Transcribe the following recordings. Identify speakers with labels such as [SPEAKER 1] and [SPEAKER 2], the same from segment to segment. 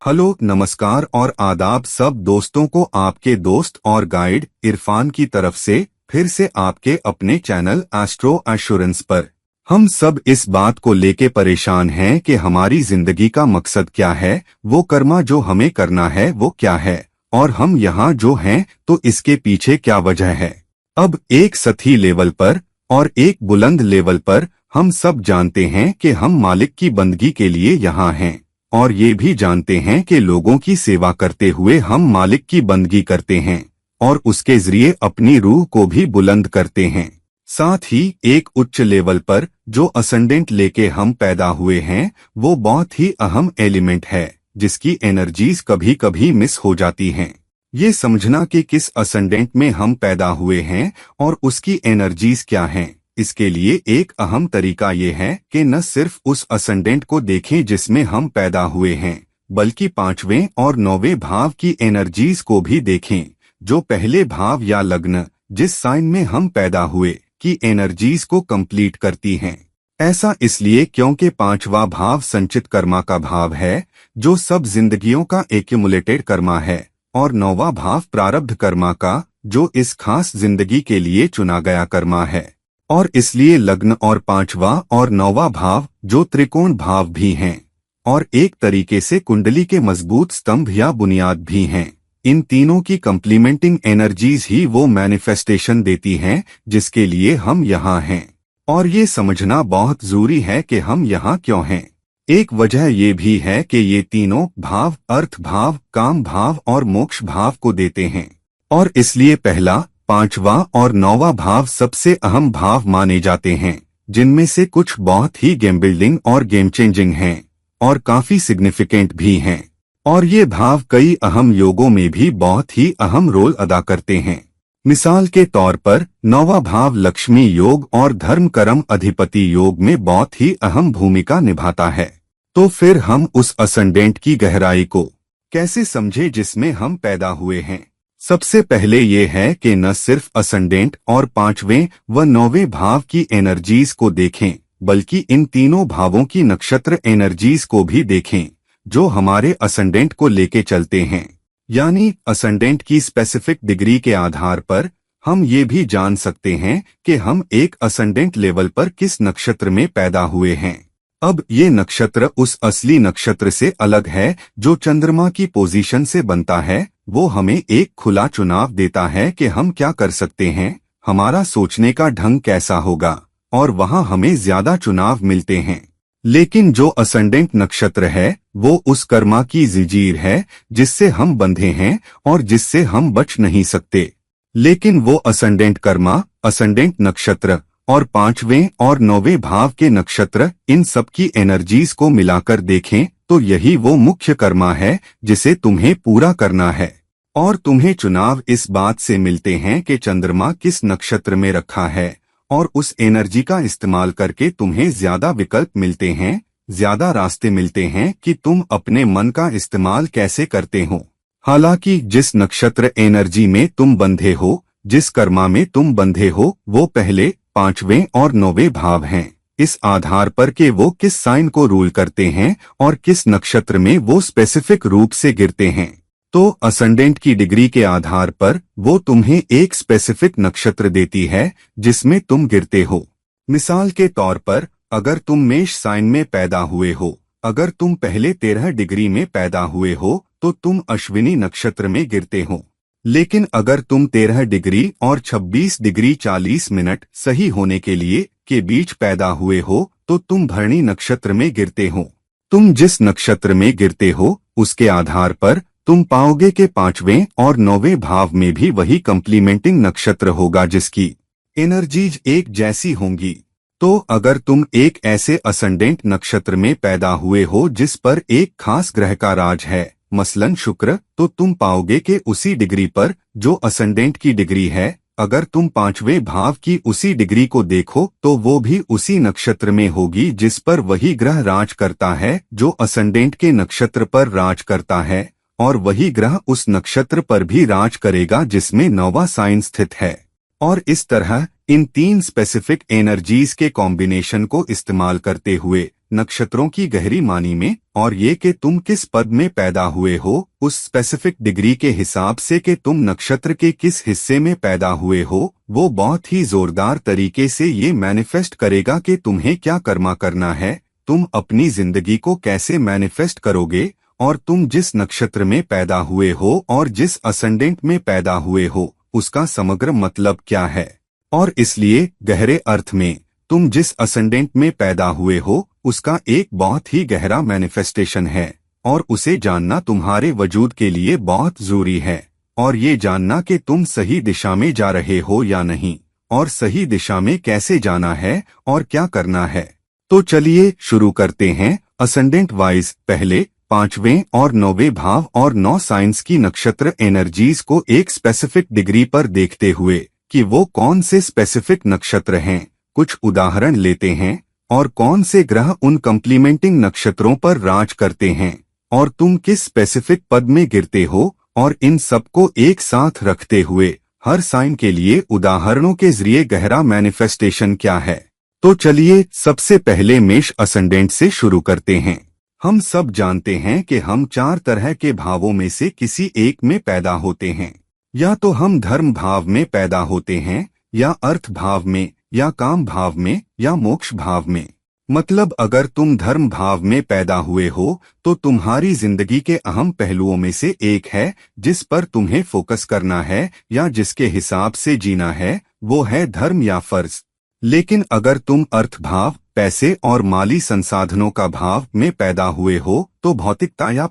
[SPEAKER 1] Hello, नमस्कार और आदाब सब दोस्तों को आपके दोस्त और गाइड इरफान की तरफ से फिर से आपके अपने चैनल एस्ट्रो एश्योरेंस पर। हम सब इस बात को लेके परेशान हैं कि हमारी जिंदगी का मकसद क्या है, वो कर्मा जो हमें करना है वो क्या है, और हम यहाँ जो हैं तो इसके पीछे क्या वजह है। अब एक सतही लेवल पर और एक बुलंद लेवल पर हम सब जानते हैं कि हम मालिक की बंदगी के लिए यहाँ हैं, और ये भी जानते हैं कि लोगों की सेवा करते हुए हम मालिक की बंदगी करते हैं और उसके जरिए अपनी रूह को भी बुलंद करते हैं। साथ ही एक उच्च लेवल पर जो असेंडेंट लेके हम पैदा हुए हैं वो बहुत ही अहम एलिमेंट है जिसकी एनर्जीज कभी कभी मिस हो जाती हैं। ये समझना कि किस असेंडेंट में हम पैदा हुए हैं और उसकी एनर्जीज क्या हैं, इसके लिए एक अहम तरीका ये है कि न सिर्फ उस असेंडेंट को देखें जिसमें हम पैदा हुए हैं, बल्कि 5वें और 9वें भाव की एनर्जीज को भी देखें, जो पहले भाव या लग्न जिस साइन में हम पैदा हुए की एनर्जीज को कंप्लीट करती हैं। ऐसा इसलिए क्योंकि 5वां भाव संचित कर्मा का भाव है, जो सब जिंदगियों का एक्यूमुलेटेड कर्मा है, और 9वां भाव प्रारब्ध कर्मा का, जो इस खास जिंदगी के लिए चुना गया कर्मा है। और इसलिए लग्न और 5वां और 9वां भाव जो त्रिकोण भाव भी हैं और एक तरीके से कुंडली के मजबूत स्तंभ या बुनियाद भी हैं। इन तीनों की कंप्लीमेंटिंग एनर्जीज ही वो मैनिफेस्टेशन देती हैं जिसके लिए हम यहाँ हैं। और ये समझना बहुत जरूरी है कि हम यहाँ क्यों हैं। एक वजह ये भी है कि ये तीनों भाव अर्थ भाव, काम भाव और मोक्ष भाव को देते हैं, और इसलिए पहला, 5वां और 9वां भाव सबसे अहम भाव माने जाते हैं, जिनमें से कुछ बहुत ही गेम बिल्डिंग और गेम चेंजिंग हैं और काफी सिग्निफिकेंट भी हैं। और ये भाव कई अहम योगों में भी बहुत ही अहम रोल अदा करते हैं। मिसाल के तौर पर 9वां भाव लक्ष्मी योग और धर्म कर्म अधिपति योग में बहुत ही अहम भूमिका निभाता है। तो फिर हम उस असेंडेंट की गहराई को कैसे समझे जिसमें हम पैदा हुए हैं। सबसे पहले ये है कि न सिर्फ असेंडेंट और 5वें व 9वें भाव की एनर्जीज को देखें, बल्कि इन तीनों भावों की नक्षत्र एनर्जीज को भी देखें जो हमारे असेंडेंट को लेके चलते हैं। यानी असेंडेंट की स्पेसिफिक डिग्री के आधार पर हम ये भी जान सकते हैं कि हम एक असेंडेंट लेवल पर किस नक्षत्र में पैदा हुए हैं। अब ये नक्षत्र उस असली नक्षत्र से अलग है जो चंद्रमा की पोजीशन से बनता है। वो हमें एक खुला चुनाव देता है कि हम क्या कर सकते हैं, हमारा सोचने का ढंग कैसा होगा, और वहाँ हमें ज्यादा चुनाव मिलते हैं। लेकिन जो असेंडेंट नक्षत्र है वो उस कर्मा की जंजीर है जिससे हम बंधे हैं और जिससे हम बच नहीं सकते। लेकिन वो असेंडेंट कर्मा, असेंडेंट नक्षत्र और 5वें और 9वें भाव के नक्षत्र, इन सब की एनर्जीज को मिलाकर देखें तो यही वो मुख्य कर्मा है जिसे तुम्हें पूरा करना है। और तुम्हें चुनाव इस बात से मिलते हैं कि चंद्रमा किस नक्षत्र में रखा है, और उस एनर्जी का इस्तेमाल करके तुम्हें ज्यादा विकल्प मिलते हैं, ज्यादा रास्ते मिलते हैं कि तुम अपने मन का इस्तेमाल कैसे करते हो। हालांकि जिस नक्षत्र एनर्जी में तुम बंधे हो, जिस कर्मा में तुम बंधे हो, वो पहले, 5वें और 9वें भाव हैं, इस आधार पर कि वो किस साइन को रूल करते हैं और किस नक्षत्र में वो स्पेसिफिक रूप से गिरते हैं। तो असेंडेंट की डिग्री के आधार पर वो तुम्हें एक स्पेसिफिक नक्षत्र देती है जिसमें तुम गिरते हो। मिसाल के तौर पर अगर तुम मेष साइन में पैदा हुए हो, अगर तुम पहले 13 डिग्री में पैदा हुए हो तो तुम अश्विनी नक्षत्र में गिरते हो। लेकिन अगर तुम 13 डिग्री और 26 डिग्री 40 मिनट सही होने के लिए के बीच पैदा हुए हो तो तुम भरणी नक्षत्र में गिरते हो। तुम जिस नक्षत्र में गिरते हो उसके आधार पर तुम पाओगे कि 5वें और 9वें भाव में भी वही कंप्लीमेंटिंग नक्षत्र होगा जिसकी एनर्जीज एक जैसी होंगी। तो अगर तुम एक ऐसे असेंडेंट नक्षत्र में पैदा हुए हो जिस पर एक खास ग्रह का राज है, मसलन शुक्र, तो तुम पाओगे कि उसी डिग्री पर जो असेंडेंट की डिग्री है, अगर तुम 5वें भाव की उसी डिग्री को देखो तो वो भी उसी नक्षत्र में होगी जिस पर वही ग्रह राज करता है जो असेंडेंट के नक्षत्र पर राज करता है, और वही ग्रह उस नक्षत्र पर भी राज करेगा जिसमें 9वां साइन स्थित है। और इस तरह इन 3 स्पेसिफिक एनर्जीज के कॉम्बिनेशन को इस्तेमाल करते हुए नक्षत्रों की गहरी मानी में और ये कि तुम किस पद में पैदा हुए हो उस स्पेसिफिक डिग्री के हिसाब से कि तुम नक्षत्र के किस हिस्से में पैदा हुए हो, वो बहुत ही जोरदार तरीके से ये मैनिफेस्ट करेगा कि तुम्हें क्या कर्मा करना है, तुम अपनी जिंदगी को कैसे मैनिफेस्ट करोगे और तुम जिस नक्षत्र में पैदा हुए हो और जिस असेंडेंट में पैदा हुए हो उसका समग्र मतलब क्या है। और इसलिए गहरे अर्थ में तुम जिस असेंडेंट में पैदा हुए हो उसका एक बहुत ही गहरा मैनिफेस्टेशन है और उसे जानना तुम्हारे वजूद के लिए बहुत जरूरी है। और ये जानना कि तुम सही दिशा में जा रहे हो या नहीं और सही दिशा में कैसे जाना है और क्या करना है। तो चलिए शुरू करते हैं असेंडेंट वाइज पहले 5वें और 9वें भाव और 9 साइंस की नक्षत्र एनर्जीज को एक स्पेसिफिक डिग्री पर देखते हुए कि वो कौन से स्पेसिफिक नक्षत्र हैं। कुछ उदाहरण लेते हैं और कौन से ग्रह उन कंप्लीमेंटिंग नक्षत्रों पर राज करते हैं और तुम किस स्पेसिफिक पद में गिरते हो और इन सबको एक साथ रखते हुए हर साइन के लिए उदाहरणों के जरिए गहरा मैनिफेस्टेशन क्या है। तो चलिए सबसे पहले मेष असेंडेंट से शुरू करते हैं। हम सब जानते हैं कि हम 4 तरह के भावों में से किसी एक में पैदा होते हैं। या तो हम धर्म भाव में पैदा होते हैं या अर्थ भाव में या काम भाव में या मोक्ष भाव में। मतलब अगर तुम धर्म भाव में पैदा हुए हो तो तुम्हारी जिंदगी के अहम पहलुओं में से एक है जिस पर तुम्हें फोकस करना है या जिसके हिसाब से जीना है, वो है धर्म या फर्ज। लेकिन अगर तुम अर्थ भाव पैसे और माली संसाधनों का भाव में पैदा हुए हो तो भौतिकता या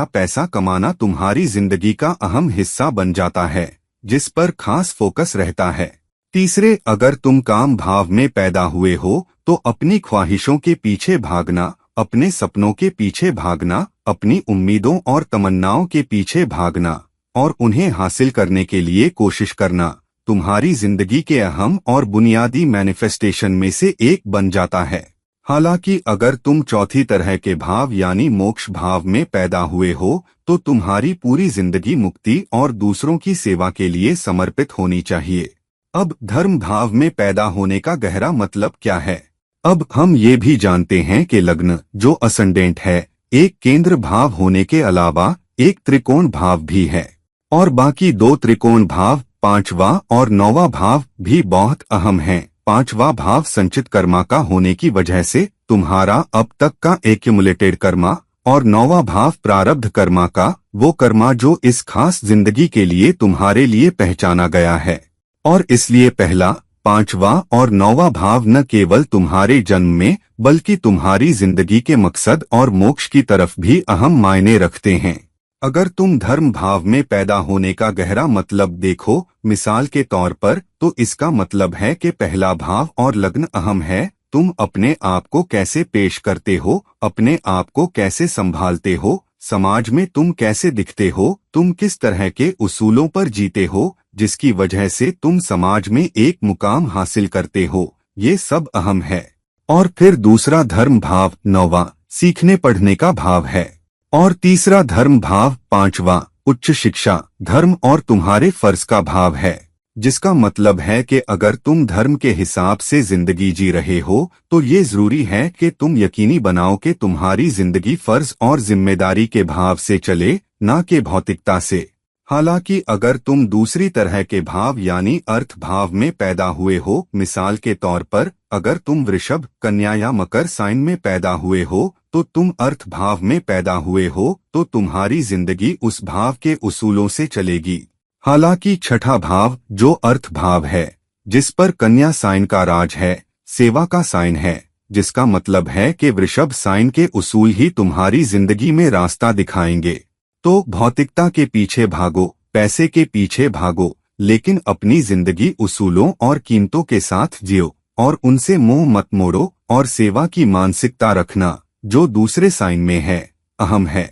[SPEAKER 1] पैसा कमाना तुम्हारी जिंदगी का अहम हिस्सा बन जाता है जिस पर खास फोकस रहता है। तीसरे, अगर तुम काम भाव में पैदा हुए हो तो अपनी ख्वाहिशों के पीछे भागना, अपने सपनों के पीछे भागना, अपनी उम्मीदों और तमन्नाओं के पीछे भागना और उन्हें हासिल करने के लिए कोशिश करना तुम्हारी जिंदगी के अहम और बुनियादी मैनिफेस्टेशन में से एक बन जाता है। हालांकि अगर तुम चौथी तरह के भाव यानी मोक्ष भाव में पैदा हुए हो तो तुम्हारी पूरी जिंदगी मुक्ति और दूसरों की सेवा के लिए समर्पित होनी चाहिए। अब धर्म भाव में पैदा होने का गहरा मतलब क्या है। अब हम ये भी जानते हैं कि लग्न जो असेंडेंट है एक केंद्र भाव होने के अलावा एक त्रिकोण भाव भी है और बाकी 2 त्रिकोण भाव 5वां और 9वां भाव भी बहुत अहम हैं। 5वां भाव संचित कर्मा का होने की वजह से तुम्हारा अब तक का एक्यूमुलेटेड कर्मा और 9वां भाव प्रारब्ध कर्मा का वो कर्मा जो इस खास जिंदगी के लिए तुम्हारे लिए पहचाना गया है। और इसलिए पहला 5वां और 9वां भाव न केवल तुम्हारे जन्म में बल्कि तुम्हारी जिंदगी के मकसद और मोक्ष की तरफ भी अहम मायने रखते हैं। अगर तुम धर्म भाव में पैदा होने का गहरा मतलब देखो मिसाल के तौर पर तो इसका मतलब है कि पहला भाव और लग्न अहम है। तुम अपने आप को कैसे पेश करते हो, अपने आप को कैसे संभालते हो, समाज में तुम कैसे दिखते हो, तुम किस तरह के उसूलों पर जीते हो जिसकी वजह से तुम समाज में एक मुकाम हासिल करते हो, ये सब अहम है। और फिर दूसरा धर्म भाव 9वां सीखने पढ़ने का भाव है और तीसरा धर्म भाव 5वां उच्च शिक्षा धर्म और तुम्हारे फर्ज का भाव है, जिसका मतलब है कि अगर तुम धर्म के हिसाब से जिंदगी जी रहे हो तो ये जरूरी है कि तुम यकीनी बनाओ कि तुम्हारी जिंदगी फर्ज और जिम्मेदारी के भाव से चले, ना कि भौतिकता से। हालांकि अगर तुम दूसरी तरह के भाव यानी अर्थ भाव में पैदा हुए हो, मिसाल के तौर पर अगर तुम वृषभ, कन्या या मकर साइन में पैदा हुए हो तो तुम अर्थ भाव में पैदा हुए हो तो तुम्हारी जिंदगी उस भाव के उसूलों से चलेगी। हालांकि छठा भाव जो अर्थ भाव है जिस पर कन्या साइन का राज है, सेवा का साइन है, जिसका मतलब है कि वृषभ साइन के उसूल ही तुम्हारी जिंदगी में रास्ता दिखाएंगे। तो भौतिकता के पीछे भागो, पैसे के पीछे भागो, लेकिन अपनी जिंदगी उसूलों और कीमतों के साथ जियो और उनसे मुंह मत मोड़ो और सेवा की मानसिकता रखना जो दूसरे साइन में है अहम है।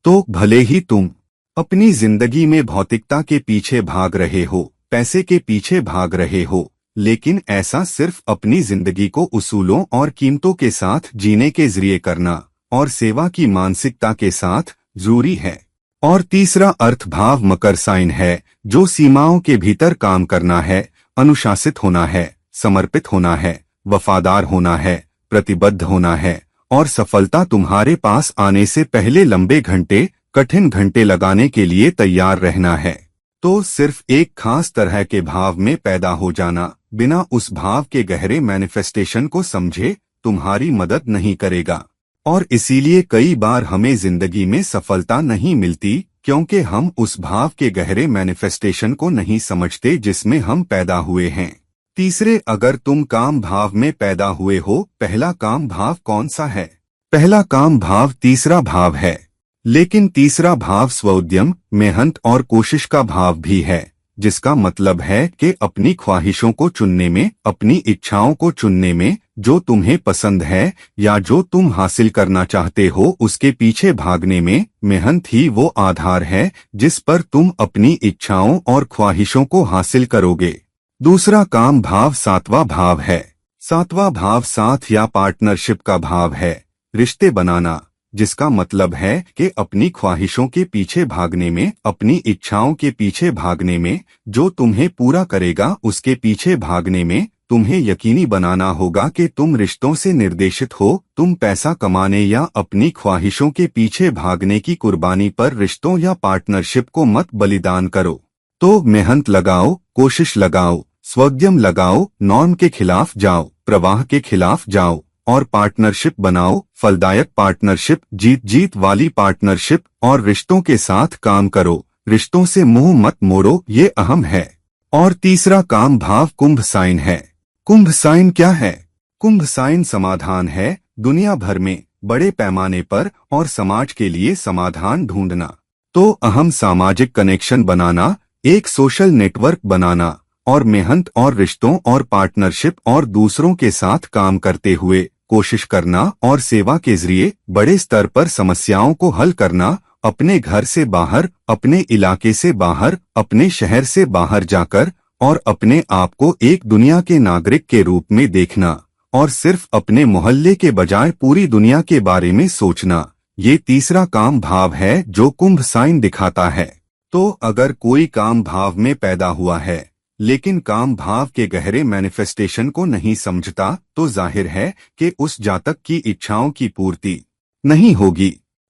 [SPEAKER 1] तो भले ही तुम अपनी जिंदगी में भौतिकता के पीछे भाग रहे हो, पैसे के पीछे भाग रहे हो, लेकिन ऐसा सिर्फ अपनी जिंदगी को उसूलों और कीमतों के साथ जीने के जरिए करना और सेवा की मानसिकता के साथ जरूरी है। और तीसरा अर्थ भाव मकर साइन है जो सीमाओं के भीतर काम करना है, अनुशासित होना है, समर्पित होना है, वफादार होना है, प्रतिबद्ध होना है और सफलता तुम्हारे पास आने से पहले लंबे घंटे, कठिन घंटे लगाने के लिए तैयार रहना है। तो सिर्फ एक खास तरह के भाव में पैदा हो जाना बिना उस भाव के गहरे मैनिफेस्टेशन को समझे तुम्हारी मदद नहीं करेगा। और इसीलिए कई बार हमें जिंदगी में सफलता नहीं मिलती, क्योंकि हम उस भाव के गहरे मैनिफेस्टेशन को नहीं समझते जिसमें हम पैदा हुए हैं। तीसरे, अगर तुम काम भाव में पैदा हुए हो, पहला काम भाव कौन सा है? पहला काम भाव तीसरा भाव है, लेकिन तीसरा भाव स्वउद्यम, मेहनत और कोशिश का भाव भी है, जिसका मतलब है कि अपनी ख्वाहिशों को चुनने में, अपनी इच्छाओं को चुनने में, जो तुम्हें पसंद है या जो तुम हासिल करना चाहते हो उसके पीछे भागने में, मेहनत ही वो आधार है जिस पर तुम अपनी इच्छाओं और ख्वाहिशों को हासिल करोगे। दूसरा काम भाव सातवां भाव है। सातवां भाव साथ या पार्टनरशिप का भाव है, रिश्ते बनाना, जिसका मतलब है कि अपनी ख्वाहिशों के पीछे भागने में, अपनी इच्छाओं के पीछे भागने में, जो तुम्हें पूरा करेगा उसके पीछे भागने में, तुम्हें यकीनी बनाना होगा कि तुम रिश्तों से निर्देशित हो। तुम पैसा कमाने या अपनी ख्वाहिशों के पीछे भागने की कुर्बानी पर रिश्तों या पार्टनरशिप को मत बलिदान करो। तो मेहनत लगाओ, कोशिश लगाओ, स्वउद्यम लगाओ, नॉर्म के खिलाफ जाओ, प्रवाह के खिलाफ जाओ और पार्टनरशिप बनाओ, फलदायक पार्टनरशिप, जीत जीत वाली पार्टनरशिप, और रिश्तों के साथ काम करो, रिश्तों से मुंह मत मोड़ो, ये अहम है। और तीसरा काम भाव कुंभ साइन है। कुंभ साइन क्या है? कुंभ साइन समाधान है, दुनिया भर में, बड़े पैमाने पर और समाज के लिए समाधान ढूंढना। तो अहम सामाजिक कनेक्शन बनाना, एक सोशल नेटवर्क बनाना और मेहनत और रिश्तों और पार्टनरशिप और दूसरों के साथ काम करते हुए कोशिश करना और सेवा के जरिए बड़े स्तर पर समस्याओं को हल करना, अपने घर से बाहर, अपने इलाके से बाहर, अपने शहर से बाहर जाकर और अपने आप को एक दुनिया के नागरिक के रूप में देखना और सिर्फ अपने मोहल्ले के बजाय पूरी दुनिया के बारे में सोचना, ये तीसरा काम भाव है जो कुंभ साइन दिखाता है। तो अगर कोई काम भाव में पैदा हुआ है लेकिन काम भाव के गहरे मैनिफेस्टेशन को नहीं समझता, तो जाहिर है कि उस जातक की इच्छाओं की पूर्ति नहीं होगी।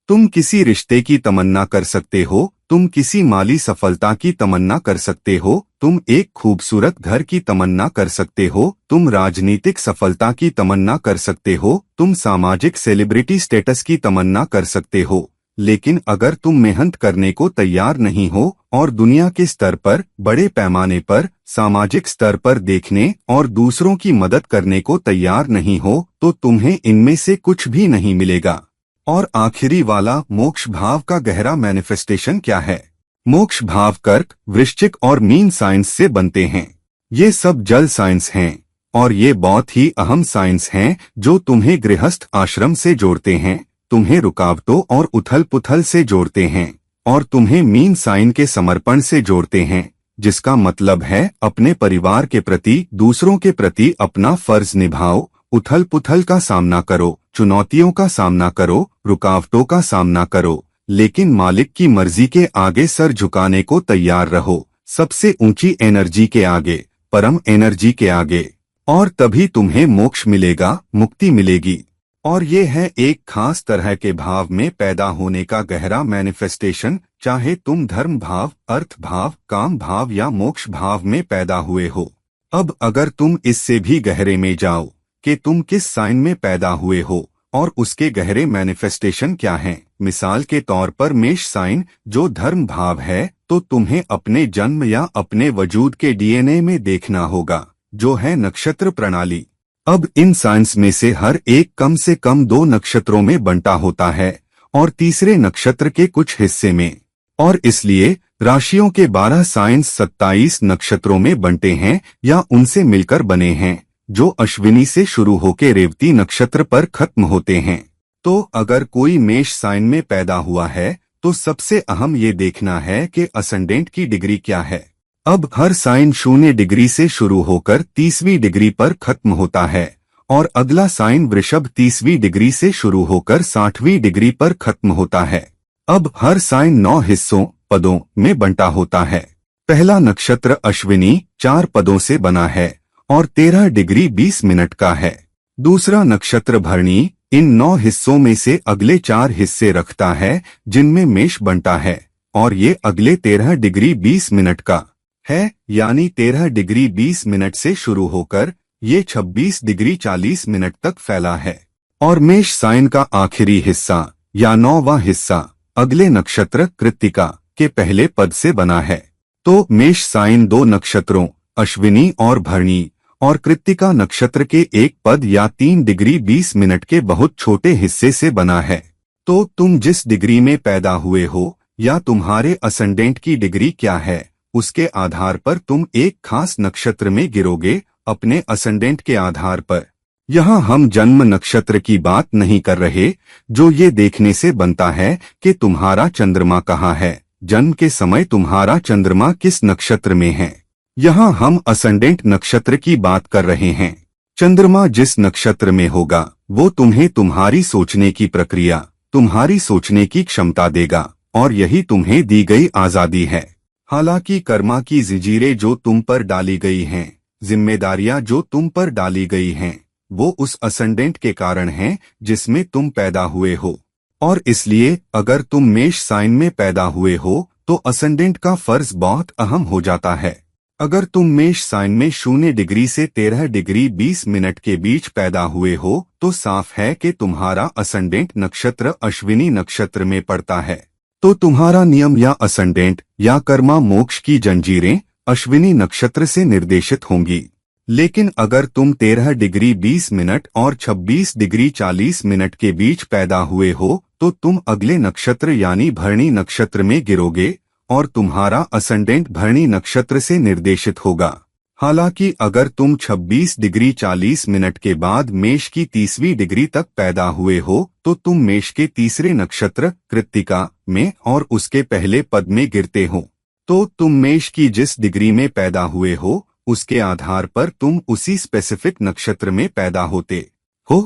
[SPEAKER 1] तुम किसी रिश्ते की तमन्ना कर सकते हो, तुम किसी माली सफलता की तमन्ना कर सकते हो, तुम एक खूबसूरत घर की तमन्ना कर सकते हो, तुम राजनीतिक सफलता की तमन्ना कर सकते हो, तुम सामाजिक सेलिब्रिटी स्टेटस की तमन्ना कर सकते हो, लेकिन अगर तुम मेहनत करने को तैयार नहीं हो और दुनिया के स्तर पर, बड़े पैमाने पर, सामाजिक स्तर पर देखने और दूसरों की मदद करने को तैयार नहीं हो, तो तुम्हें इनमें से कुछ भी नहीं मिलेगा। और आखिरी वाला मोक्ष भाव का गहरा मैनिफेस्टेशन क्या है? मोक्ष भाव कर्क, वृश्चिक और मीन साइंस से बनते हैं। ये सब जल साइंस हैं और ये बहुत ही अहम साइंस हैं जो तुम्हें गृहस्थ आश्रम से जोड़ते हैं, तुम्हें रुकावटों और उथल पुथल से जोड़ते हैं और तुम्हें मीन साइन के समर्पण से जोड़ते हैं, जिसका मतलब है अपने परिवार के प्रति, दूसरों के प्रति अपना फर्ज निभाओ, उथल पुथल का सामना करो, चुनौतियों का सामना करो, रुकावटों का सामना करो, लेकिन मालिक की मर्जी के आगे सर झुकाने को तैयार रहो, सबसे ऊंची एनर्जी के आगे, परम एनर्जी के आगे, और तभी तुम्हें मोक्ष मिलेगा, मुक्ति मिलेगी। और ये है एक खास तरह के भाव में पैदा होने का गहरा मैनिफेस्टेशन, चाहे तुम धर्म भाव, अर्थ भाव, काम भाव या मोक्ष भाव में पैदा हुए हो। अब अगर तुम इससे भी गहरे में जाओ कि तुम किस साइन में पैदा हुए हो और उसके गहरे मैनिफेस्टेशन क्या हैं, मिसाल के तौर पर मेष साइन जो धर्म भाव है, तो तुम्हें अपने जन्म या अपने वजूद के डीएनए में देखना होगा, जो है नक्षत्र प्रणाली। अब इन साइंस में से हर एक कम से कम 2 नक्षत्रों में बंटा होता है और तीसरे नक्षत्र के कुछ हिस्से में, और इसलिए राशियों के 12 साइंस 27 नक्षत्रों में बंटे हैं या उनसे मिलकर बने हैं, जो अश्विनी से शुरू होकर रेवती नक्षत्र पर खत्म होते हैं। तो अगर कोई मेष साइन में पैदा हुआ है तो सबसे अहम ये देखना है कि असेंडेंट की डिग्री क्या है। अब हर साइन 0 डिग्री से शुरू होकर 30वीं डिग्री पर खत्म होता है और अगला साइन वृषभ 30वीं डिग्री से शुरू होकर 60वीं डिग्री पर खत्म होता है। अब हर साइन 9 हिस्सों, पदों में बंटा होता है। पहला नक्षत्र अश्विनी 4 पदों से बना है और 13 डिग्री 20 मिनट का है। दूसरा नक्षत्र भरणी इन 9 हिस्सों में से अगले 4 हिस्से रखता है जिनमें मेष बनता है, और ये अगले 13 डिग्री 20 मिनट का है, यानी 13 डिग्री 20 मिनट से शुरू होकर ये 26 डिग्री 40 मिनट तक फैला है। और मेष साइन का आखिरी हिस्सा या 9वां हिस्सा अगले नक्षत्र कृत्तिका के पहले पद से बना है। तो मेष साइन 2 नक्षत्रों अश्विनी और भरणी और कृत्तिका नक्षत्र के एक पद या 3 डिग्री 20 मिनट के बहुत छोटे हिस्से से बना है। तो तुम जिस डिग्री में पैदा हुए हो या तुम्हारे असेंडेंट की डिग्री क्या है, उसके आधार पर तुम एक खास नक्षत्र में गिरोगे अपने असेंडेंट के आधार पर। यहाँ हम जन्म नक्षत्र की बात नहीं कर रहे, जो ये देखने से बनता है कि तुम्हारा चंद्रमा कहाँ है, जन्म के समय तुम्हारा चंद्रमा किस नक्षत्र में है। यहाँ हम असेंडेंट नक्षत्र की बात कर रहे हैं। चंद्रमा जिस नक्षत्र में होगा वो तुम्हें तुम्हारी सोचने की प्रक्रिया, तुम्हारी सोचने की क्षमता देगा, और यही तुम्हें दी गई आजादी है। हालांकि कर्मा की जंजीरें जो तुम पर डाली गई हैं, जिम्मेदारियां जो तुम पर डाली गई हैं, वो उस असेंडेंट के कारण हैं जिसमें तुम पैदा हुए हो। और इसलिए अगर तुम मेष साइन में पैदा हुए हो तो असेंडेंट का फर्ज बहुत अहम हो जाता है। अगर तुम मेष साइन में 0 डिग्री से 13 डिग्री 20 मिनट के बीच पैदा हुए हो तो साफ है कि तुम्हारा असेंडेंट नक्षत्र अश्विनी नक्षत्र में पड़ता है। तो तुम्हारा नियम या असेंडेंट या कर्मा मोक्ष की जंजीरें अश्विनी नक्षत्र से निर्देशित होंगी। लेकिन अगर तुम 13 डिग्री 20 मिनट और 26 डिग्री 40 मिनट के बीच पैदा हुए हो तो तुम अगले नक्षत्र यानी भरणी नक्षत्र में गिरोगे और तुम्हारा असेंडेंट भरणी नक्षत्र से निर्देशित होगा। हालांकि अगर तुम 26 डिग्री 40 मिनट के बाद मेष की 30वीं डिग्री तक पैदा हुए हो तो तुम मेष के तीसरे नक्षत्र कृत्तिका में और उसके पहले पद में गिरते हो। तो तुम मेष की जिस डिग्री में पैदा हुए हो उसके आधार पर तुम उसी स्पेसिफिक नक्षत्र में पैदा होते हो।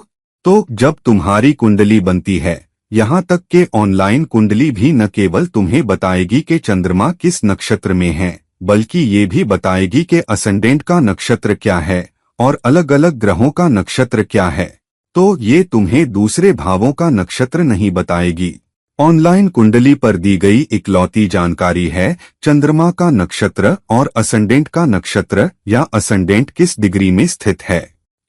[SPEAKER 1] तो जब तुम्हारी कुंडली बनती है, यहाँ तक के ऑनलाइन कुंडली भी न केवल तुम्हें बताएगी कि चंद्रमा किस नक्षत्र में है, बल्कि ये भी बताएगी कि असेंडेंट का नक्षत्र क्या है और अलग अलग ग्रहों का नक्षत्र क्या है। तो ये तुम्हें दूसरे भावों का नक्षत्र नहीं बताएगी। ऑनलाइन कुंडली पर दी गई इकलौती जानकारी है चंद्रमा का नक्षत्र और असेंडेंट का नक्षत्र या असेंडेंट किस डिग्री में स्थित है।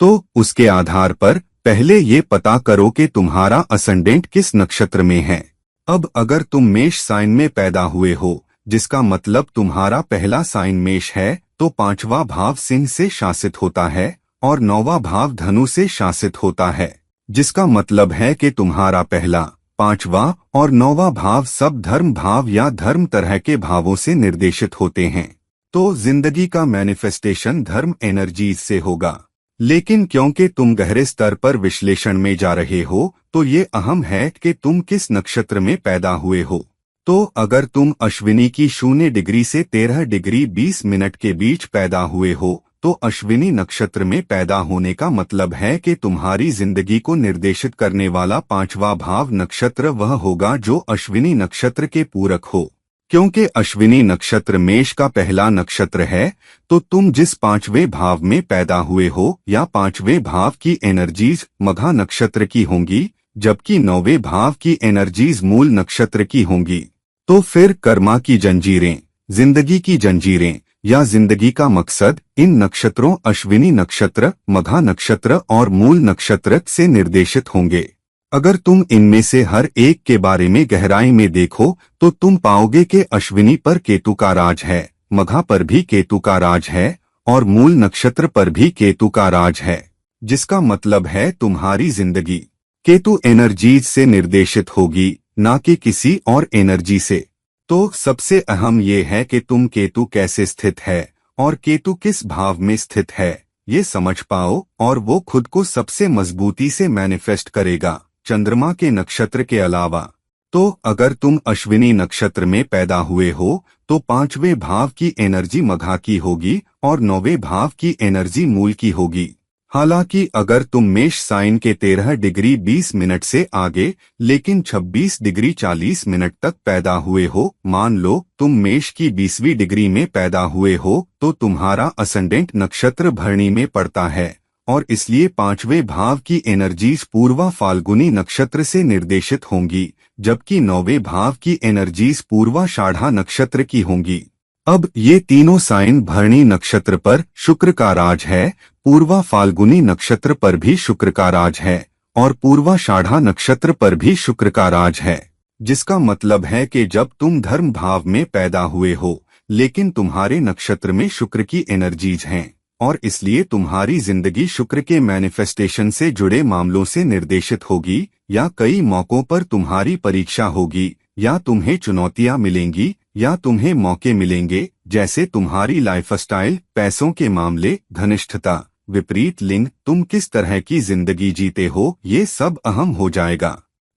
[SPEAKER 1] तो उसके आधार पर पहले ये पता करो कि तुम्हारा असेंडेंट किस नक्षत्र में है। अब अगर तुम मेष साइन में पैदा हुए हो, जिसका मतलब तुम्हारा पहला साइन मेष है, तो 5वां भाव सिंह से शासित होता है और 9वां भाव धनु से शासित होता है, जिसका मतलब है कि तुम्हारा पहला, 5वां और 9वां भाव सब धर्म भाव या धर्म तरह के भावों से निर्देशित होते हैं। तो जिंदगी का मैनिफेस्टेशन धर्म एनर्जीज से होगा। लेकिन क्योंकि तुम गहरे स्तर पर विश्लेषण में जा रहे हो तो ये अहम है कि तुम किस नक्षत्र में पैदा हुए हो। तो अगर तुम अश्विनी की 0 डिग्री से 13 डिग्री 20 मिनट के बीच पैदा हुए हो तो अश्विनी नक्षत्र में पैदा होने का मतलब है कि तुम्हारी जिंदगी को निर्देशित करने वाला 5वां भाव नक्षत्र वह होगा जो अश्विनी नक्षत्र के पूरक हो। क्योंकि अश्विनी नक्षत्र मेष का पहला नक्षत्र है, तो तुम जिस 5वें भाव में पैदा हुए हो या 5वें भाव की एनर्जीज मघा नक्षत्र की होंगी, जबकि 9वें भाव की एनर्जीज मूल नक्षत्र की होंगी। तो फिर कर्मा की जंजीरें, जिंदगी की जंजीरें या जिंदगी का मकसद इन नक्षत्रों अश्विनी नक्षत्र, मघा नक्षत्र और मूल नक्षत्र से निर्देशित होंगे। अगर तुम इनमें से हर एक के बारे में गहराई में देखो तो तुम पाओगे कि अश्विनी पर केतु का राज है, मघा पर भी केतु का राज है और मूल नक्षत्र पर भी केतु का राज है, जिसका मतलब है तुम्हारी जिंदगी केतु एनर्जीज से निर्देशित होगी, ना कि किसी और एनर्जी से। तो सबसे अहम ये है कि तुम केतु कैसे स्थित है और केतु किस भाव में स्थित है, ये समझ पाओ और वो खुद को सबसे मजबूती से मैनिफेस्ट करेगा चंद्रमा के नक्षत्र के अलावा। तो अगर तुम अश्विनी नक्षत्र में पैदा हुए हो तो 5वें भाव की एनर्जी मघा की होगी और 9वें भाव की एनर्जी मूल की होगी। हालांकि अगर तुम मेष साइन के 13 डिग्री 20 मिनट से आगे लेकिन 26 डिग्री 40 मिनट तक पैदा हुए हो, मान लो तुम मेष की 20वीं डिग्री में पैदा हुए हो, तो तुम्हारा असेंडेंट नक्षत्र भरणी में पड़ता है और इसलिए 5वें भाव की एनर्जीज पूर्वा फाल्गुनी नक्षत्र से निर्देशित होंगी, जबकि 9वें भाव की एनर्जीज पूर्वाषाढ़ा नक्षत्र की होंगी। अब ये तीनों साइन भरणी नक्षत्र पर शुक्र का राज है, पूर्वा फाल्गुनी नक्षत्र पर भी शुक्र का राज है और पूर्वाषाढ़ा नक्षत्र पर भी शुक्र का राज है, जिसका मतलब है कि जब तुम धर्म भाव में पैदा हुए हो लेकिन तुम्हारे नक्षत्र में शुक्र की एनर्जीज हैं और इसलिए तुम्हारी जिंदगी शुक्र के मैनिफेस्टेशन से जुड़े मामलों से निर्देशित होगी, या कई मौकों पर तुम्हारी परीक्षा होगी, या तुम्हें चुनौतियां मिलेंगी, या तुम्हें मौके मिलेंगे, जैसे तुम्हारी लाइफस्टाइल, पैसों के मामले, घनिष्ठता, विपरीत लिंग, तुम किस तरह की जिंदगी जीते हो, ये सब अहम हो जाएगा।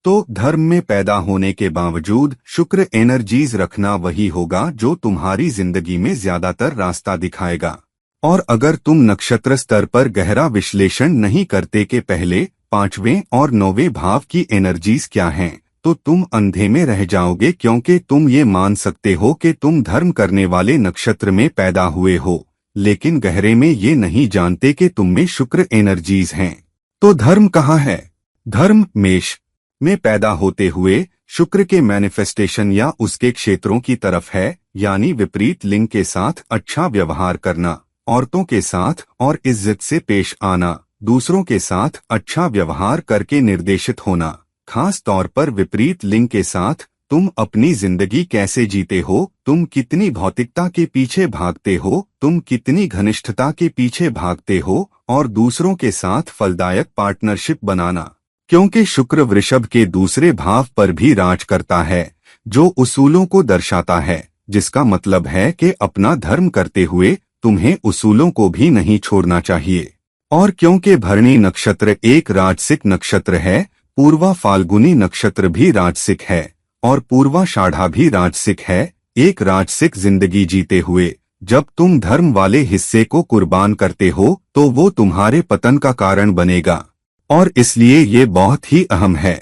[SPEAKER 1] तो धर्म में पैदा होने के बावजूद शुक्र एनर्जीज रखना वही होगा जो तुम्हारी जिंदगी में ज्यादातर रास्ता दिखाएगा। और अगर तुम नक्षत्र स्तर पर गहरा विश्लेषण नहीं करते कि पहले 5वें और 9वें भाव की एनर्जीज क्या हैं, तो तुम अंधे में रह जाओगे, क्योंकि तुम ये मान सकते हो कि तुम धर्म करने वाले नक्षत्र में पैदा हुए हो, लेकिन गहरे में ये नहीं जानते कि तुम में शुक्र एनर्जीज हैं। तो धर्म कहाँ है? धर्म मेष में पैदा होते हुए शुक्र के मैनिफेस्टेशन या उसके क्षेत्रों की तरफ है, यानी विपरीत लिंग के साथ अच्छा व्यवहार करना, औरतों के साथ और इज्जत से पेश आना, दूसरों के साथ अच्छा व्यवहार करके निर्देशित होना। खास तौर पर विपरीत लिंग के साथ तुम अपनी जिंदगी कैसे जीते हो, तुम कितनी भौतिकता के पीछे भागते हो, तुम कितनी घनिष्ठता के पीछे भागते हो, और दूसरों के साथ फलदायक पार्टनरशिप बनाना, क्योंकि शुक्र वृषभ के दूसरे भाव पर भी राज करता है, जो उसूलों को दर्शाता है, जिसका मतलब है कि अपना धर्म करते हुए तुम्हें उसूलों को भी नहीं छोड़ना चाहिए। और क्योंकि भरणी नक्षत्र एक राजसिक नक्षत्र है, पूर्वा फाल्गुनी नक्षत्र भी राजसिक है और पूर्वाषाढ़ा भी राजसिक है, एक राजसिक जिंदगी जीते हुए जब तुम धर्म वाले हिस्से को कुर्बान करते हो तो वो तुम्हारे पतन का कारण बनेगा, और इसलिए ये बहुत ही अहम है।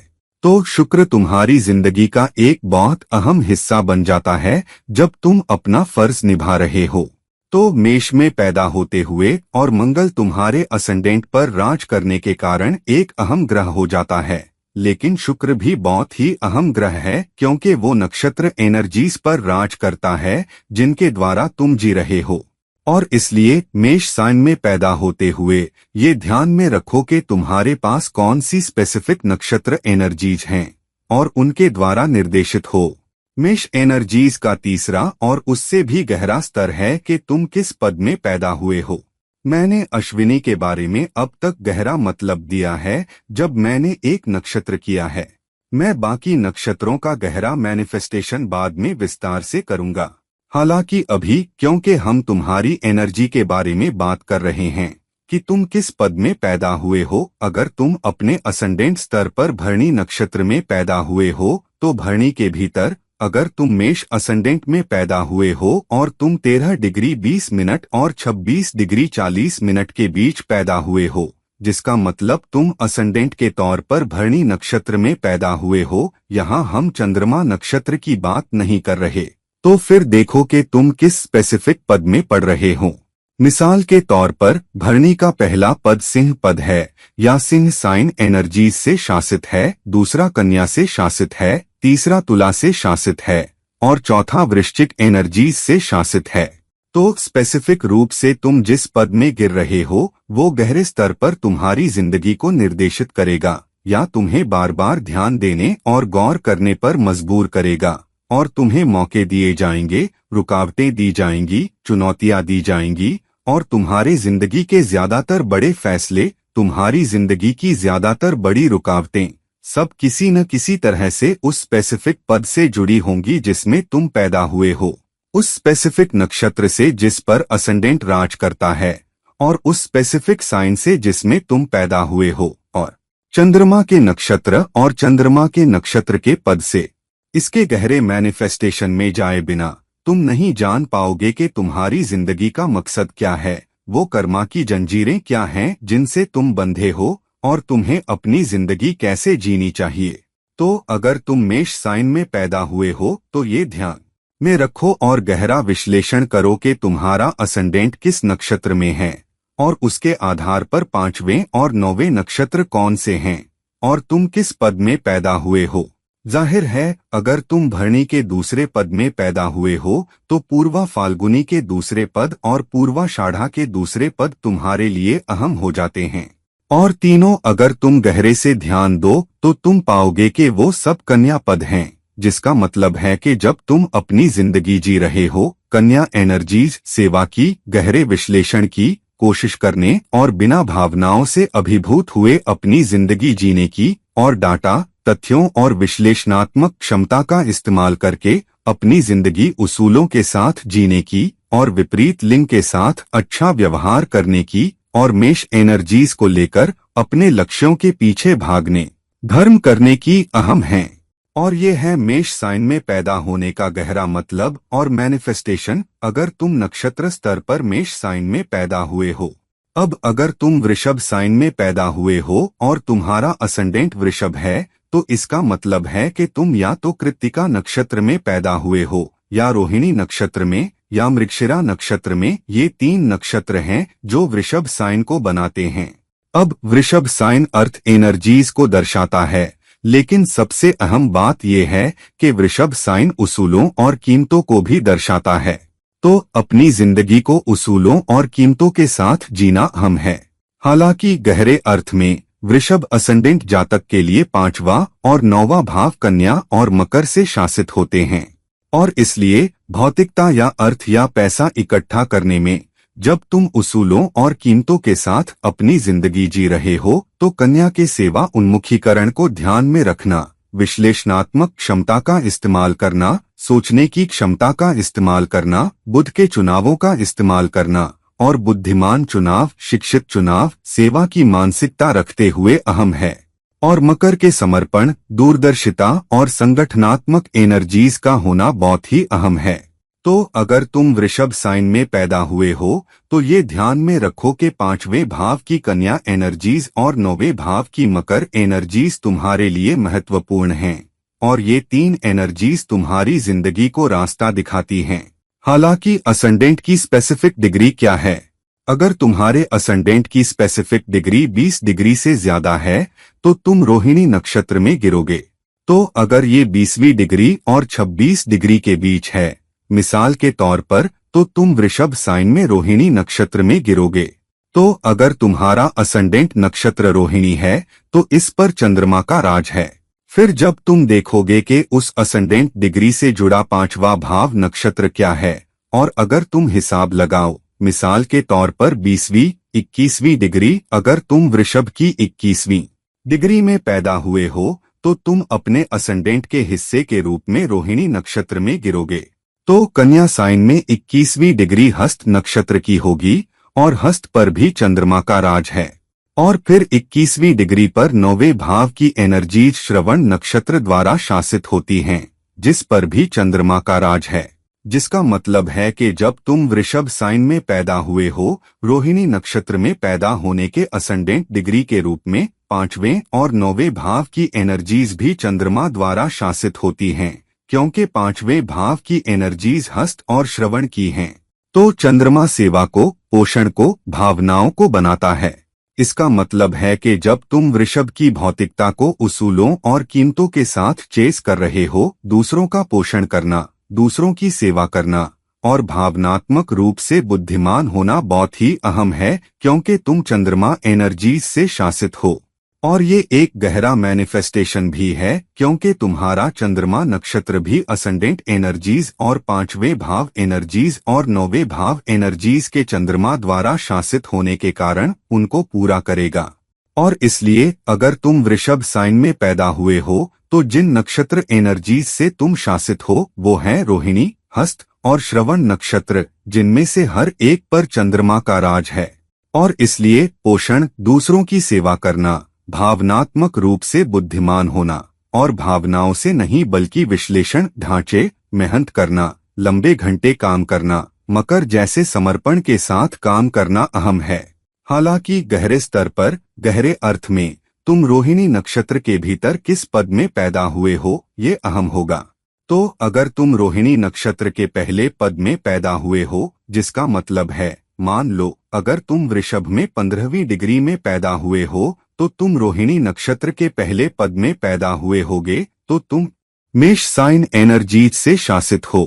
[SPEAKER 1] तो शुक्र तुम्हारी जिंदगी का एक बहुत अहम हिस्सा बन जाता है जब तुम अपना फर्ज निभा रहे हो। तो मेष में पैदा होते हुए और मंगल तुम्हारे असेंडेंट पर राज करने के कारण एक अहम ग्रह हो जाता है, लेकिन शुक्र भी बहुत ही अहम ग्रह है, क्योंकि वो नक्षत्र एनर्जीज पर राज करता है जिनके द्वारा तुम जी रहे हो। और इसलिए मेष साइन में पैदा होते हुए ये ध्यान में रखो कि तुम्हारे पास कौन सी स्पेसिफिक नक्षत्र एनर्जीज हैं और उनके द्वारा निर्देशित हो। मेष एनर्जीज का तीसरा और उससे भी गहरा स्तर है कि तुम किस पद में पैदा हुए हो। मैंने अश्विनी के बारे में अब तक गहरा मतलब दिया है जब मैंने एक नक्षत्र किया है। मैं बाकी नक्षत्रों का गहरा मैनिफेस्टेशन बाद में विस्तार से करूंगा। हालांकि अभी क्योंकि हम तुम्हारी एनर्जी के बारे में बात कर रहे हैं कि तुम किस पद में पैदा हुए हो, अगर तुम अपने असेंडेंट स्तर पर भरणी नक्षत्र में पैदा हुए हो तो भरणी के भीतर अगर तुम मेष असेंडेंट में पैदा हुए हो और तुम 13 डिग्री 20 मिनट और 26 डिग्री 40 मिनट के बीच पैदा हुए हो, जिसका मतलब तुम असेंडेंट के तौर पर भरणी नक्षत्र में पैदा हुए हो, यहाँ हम चंद्रमा नक्षत्र की बात नहीं कर रहे, तो फिर देखो कि तुम किस स्पेसिफिक पद में पड़ रहे हो। मिसाल के तौर पर भरणी का पहला पद सिंह पद है या सिंह साइन एनर्जीज से शासित है, दूसरा कन्या से शासित है, तीसरा तुला से शासित है और चौथा वृश्चिक एनर्जीज से शासित है। तो स्पेसिफिक रूप से तुम जिस पद में गिर रहे हो वो गहरे स्तर पर तुम्हारी जिंदगी को निर्देशित करेगा या तुम्हें बार बार ध्यान देने और गौर करने पर मजबूर करेगा, और तुम्हें मौके दिए जाएंगे, रुकावटें दी जाएंगी, चुनौतियां दी जाएंगी, और तुम्हारे जिंदगी के ज्यादातर बड़े फैसले, तुम्हारी जिंदगी की ज्यादातर बड़ी रुकावटें सब किसी न किसी तरह से उस स्पेसिफिक पद से जुड़ी होंगी जिसमें तुम पैदा हुए हो, उस स्पेसिफिक नक्षत्र से जिस पर असेंडेंट राज करता है, और उस स्पेसिफिक साइन से जिसमें तुम पैदा हुए हो, और चंद्रमा के नक्षत्र और चंद्रमा के नक्षत्र के पद से। इसके गहरे मैनिफेस्टेशन में जाए बिना तुम नहीं जान पाओगे कि तुम्हारी जिंदगी का मकसद क्या है, वो कर्मा की जंजीरें क्या हैं जिनसे तुम बंधे हो और तुम्हें अपनी जिंदगी कैसे जीनी चाहिए। तो अगर तुम मेष साइन में पैदा हुए हो तो ये ध्यान में रखो और गहरा विश्लेषण करो कि तुम्हारा असेंडेंट किस नक्षत्र में है और उसके आधार पर 5वें और 9वें नक्षत्र कौन से हैं और तुम किस पद में पैदा हुए हो। जाहिर है अगर तुम भरणी के दूसरे पद में पैदा हुए हो तो पूर्वा फाल्गुनी के दूसरे पद और पूर्वाषाढ़ा के दूसरे पद तुम्हारे लिए अहम हो जाते हैं और तीनों अगर तुम गहरे से ध्यान दो तो तुम पाओगे कि वो सब कन्या पद हैं, जिसका मतलब है कि जब तुम अपनी जिंदगी जी रहे हो कन्या एनर्जीज सेवा की, गहरे विश्लेषण की कोशिश करने और बिना भावनाओं से अभिभूत हुए अपनी जिंदगी जीने की और डाटा तथ्यों और विश्लेषणात्मक क्षमता का इस्तेमाल करके अपनी जिंदगी उसूलों के साथ जीने की और विपरीत लिंग के साथ अच्छा व्यवहार करने की और मेष एनर्जीज को लेकर अपने लक्ष्यों के पीछे भागने धर्म करने की अहम है। और ये है मेष साइन में पैदा होने का गहरा मतलब और मैनिफेस्टेशन अगर तुम नक्षत्र स्तर पर मेष साइन में पैदा हुए हो। अब अगर तुम वृषभ साइन में पैदा हुए हो और तुम्हारा असेंडेंट वृषभ है तो इसका मतलब है कि तुम या तो कृत्तिका नक्षत्र में पैदा हुए हो या रोहिणी नक्षत्र में या मृगशिरा नक्षत्र में। ये 3 नक्षत्र हैं जो वृषभ साइन को बनाते हैं। अब वृषभ साइन अर्थ एनर्जीज को दर्शाता है, लेकिन सबसे अहम बात यह है कि वृषभ साइन उसूलों और कीमतों को भी दर्शाता है। तो अपनी जिंदगी को उसूलों और कीमतों के साथ जीना अहम है। हालांकि गहरे अर्थ में वृषभ असेंडेंट जातक के लिए 5वां और 9वां भाव कन्या और मकर से शासित होते हैं और इसलिए भौतिकता या अर्थ या पैसा इकट्ठा करने में जब तुम उसूलों और कीमतों के साथ अपनी जिंदगी जी रहे हो तो कन्या के सेवा उन्मुखीकरण को ध्यान में रखना, विश्लेषणात्मक क्षमता का इस्तेमाल करना, सोचने की क्षमता का इस्तेमाल करना, बुद्ध के चुनावों का इस्तेमाल करना और बुद्धिमान चुनाव, शिक्षित चुनाव, सेवा की मानसिकता रखते हुए अहम है। और मकर के समर्पण, दूरदर्शिता और संगठनात्मक एनर्जीज का होना बहुत ही अहम है। तो अगर तुम वृषभ साइन में पैदा हुए हो तो ये ध्यान में रखो कि 5वें भाव की कन्या एनर्जीज और 9वें भाव की मकर एनर्जीज तुम्हारे लिए महत्वपूर्ण हैं और ये 3 एनर्जीज तुम्हारी जिंदगी को रास्ता दिखाती हैं। हालांकि असेंडेंट की स्पेसिफिक डिग्री क्या है? अगर तुम्हारे असेंडेंट की स्पेसिफिक डिग्री 20 डिग्री से ज्यादा है तो तुम रोहिणी नक्षत्र में गिरोगे। तो अगर ये 20वीं डिग्री और 26 डिग्री के बीच है, मिसाल के तौर पर, तो तुम वृषभ साइन में रोहिणी नक्षत्र में गिरोगे। तो अगर तुम्हारा असेंडेंट नक्षत्र रोहिणी है तो इस पर चंद्रमा का राज है। फिर जब तुम देखोगे कि उस असेंडेंट डिग्री से जुड़ा 5वां भाव नक्षत्र क्या है और अगर तुम हिसाब लगाओ, मिसाल के तौर पर 20वीं 21वीं डिग्री, अगर तुम वृषभ की 21वीं डिग्री में पैदा हुए हो तो तुम अपने असेंडेंट के हिस्से के रूप में रोहिणी नक्षत्र में गिरोगे। तो कन्या साइन में 21वीं डिग्री हस्त नक्षत्र की होगी और हस्त पर भी चंद्रमा का राज है और फिर 21वीं डिग्री पर 9वें भाव की एनर्जीज श्रवण नक्षत्र द्वारा शासित होती हैं, जिस पर भी चंद्रमा का राज है। जिसका मतलब है कि जब तुम वृषभ साइन में पैदा हुए हो, रोहिणी नक्षत्र में पैदा होने के असेंडेंट डिग्री के रूप में 5वें और 9वें भाव की एनर्जीज भी चंद्रमा द्वारा शासित होती हैं, क्योंकि 5वें भाव की एनर्जीज हस्त और श्रवण की हैं। तो चंद्रमा सेवा को, पोषण को, भावनाओं को बनाता है। इसका मतलब है कि जब तुम वृषभ की भौतिकता को उसूलों और कीमतों के साथ चेस कर रहे हो, दूसरों का पोषण करना, दूसरों की सेवा करना और भावनात्मक रूप से बुद्धिमान होना बहुत ही अहम है, क्योंकि तुम चंद्रमा एनर्जीज से शासित हो। और ये एक गहरा मैनिफेस्टेशन भी है, क्योंकि तुम्हारा चंद्रमा नक्षत्र भी असेंडेंट एनर्जीज और 5वें भाव एनर्जीज और 9वें भाव एनर्जीज के चंद्रमा द्वारा शासित होने के कारण उनको पूरा करेगा। और इसलिए अगर तुम वृषभ साइन में पैदा हुए हो तो जिन नक्षत्र एनर्जीज से तुम शासित हो वो हैं रोहिणी, हस्त और श्रवण नक्षत्र, जिनमें से हर एक पर चंद्रमा का राज है। और इसलिए पोषण, दूसरों की सेवा करना, भावनात्मक रूप से बुद्धिमान होना और भावनाओं से नहीं बल्कि विश्लेषण, ढांचे, मेहनत करना, लंबे घंटे काम करना, मकर जैसे समर्पण के साथ काम करना अहम है। हालांकि गहरे स्तर पर, गहरे अर्थ में, तुम रोहिणी नक्षत्र के भीतर किस पद में पैदा हुए हो ये अहम होगा। तो अगर तुम रोहिणी नक्षत्र के पहले पद में पैदा हुए हो, जिसका मतलब है, मान लो अगर तुम वृषभ में 15वीं डिग्री में पैदा हुए हो तो तुम रोहिणी नक्षत्र के पहले पद में पैदा हुए होगे, तो तुम मेष साइन एनर्जीज से शासित हो।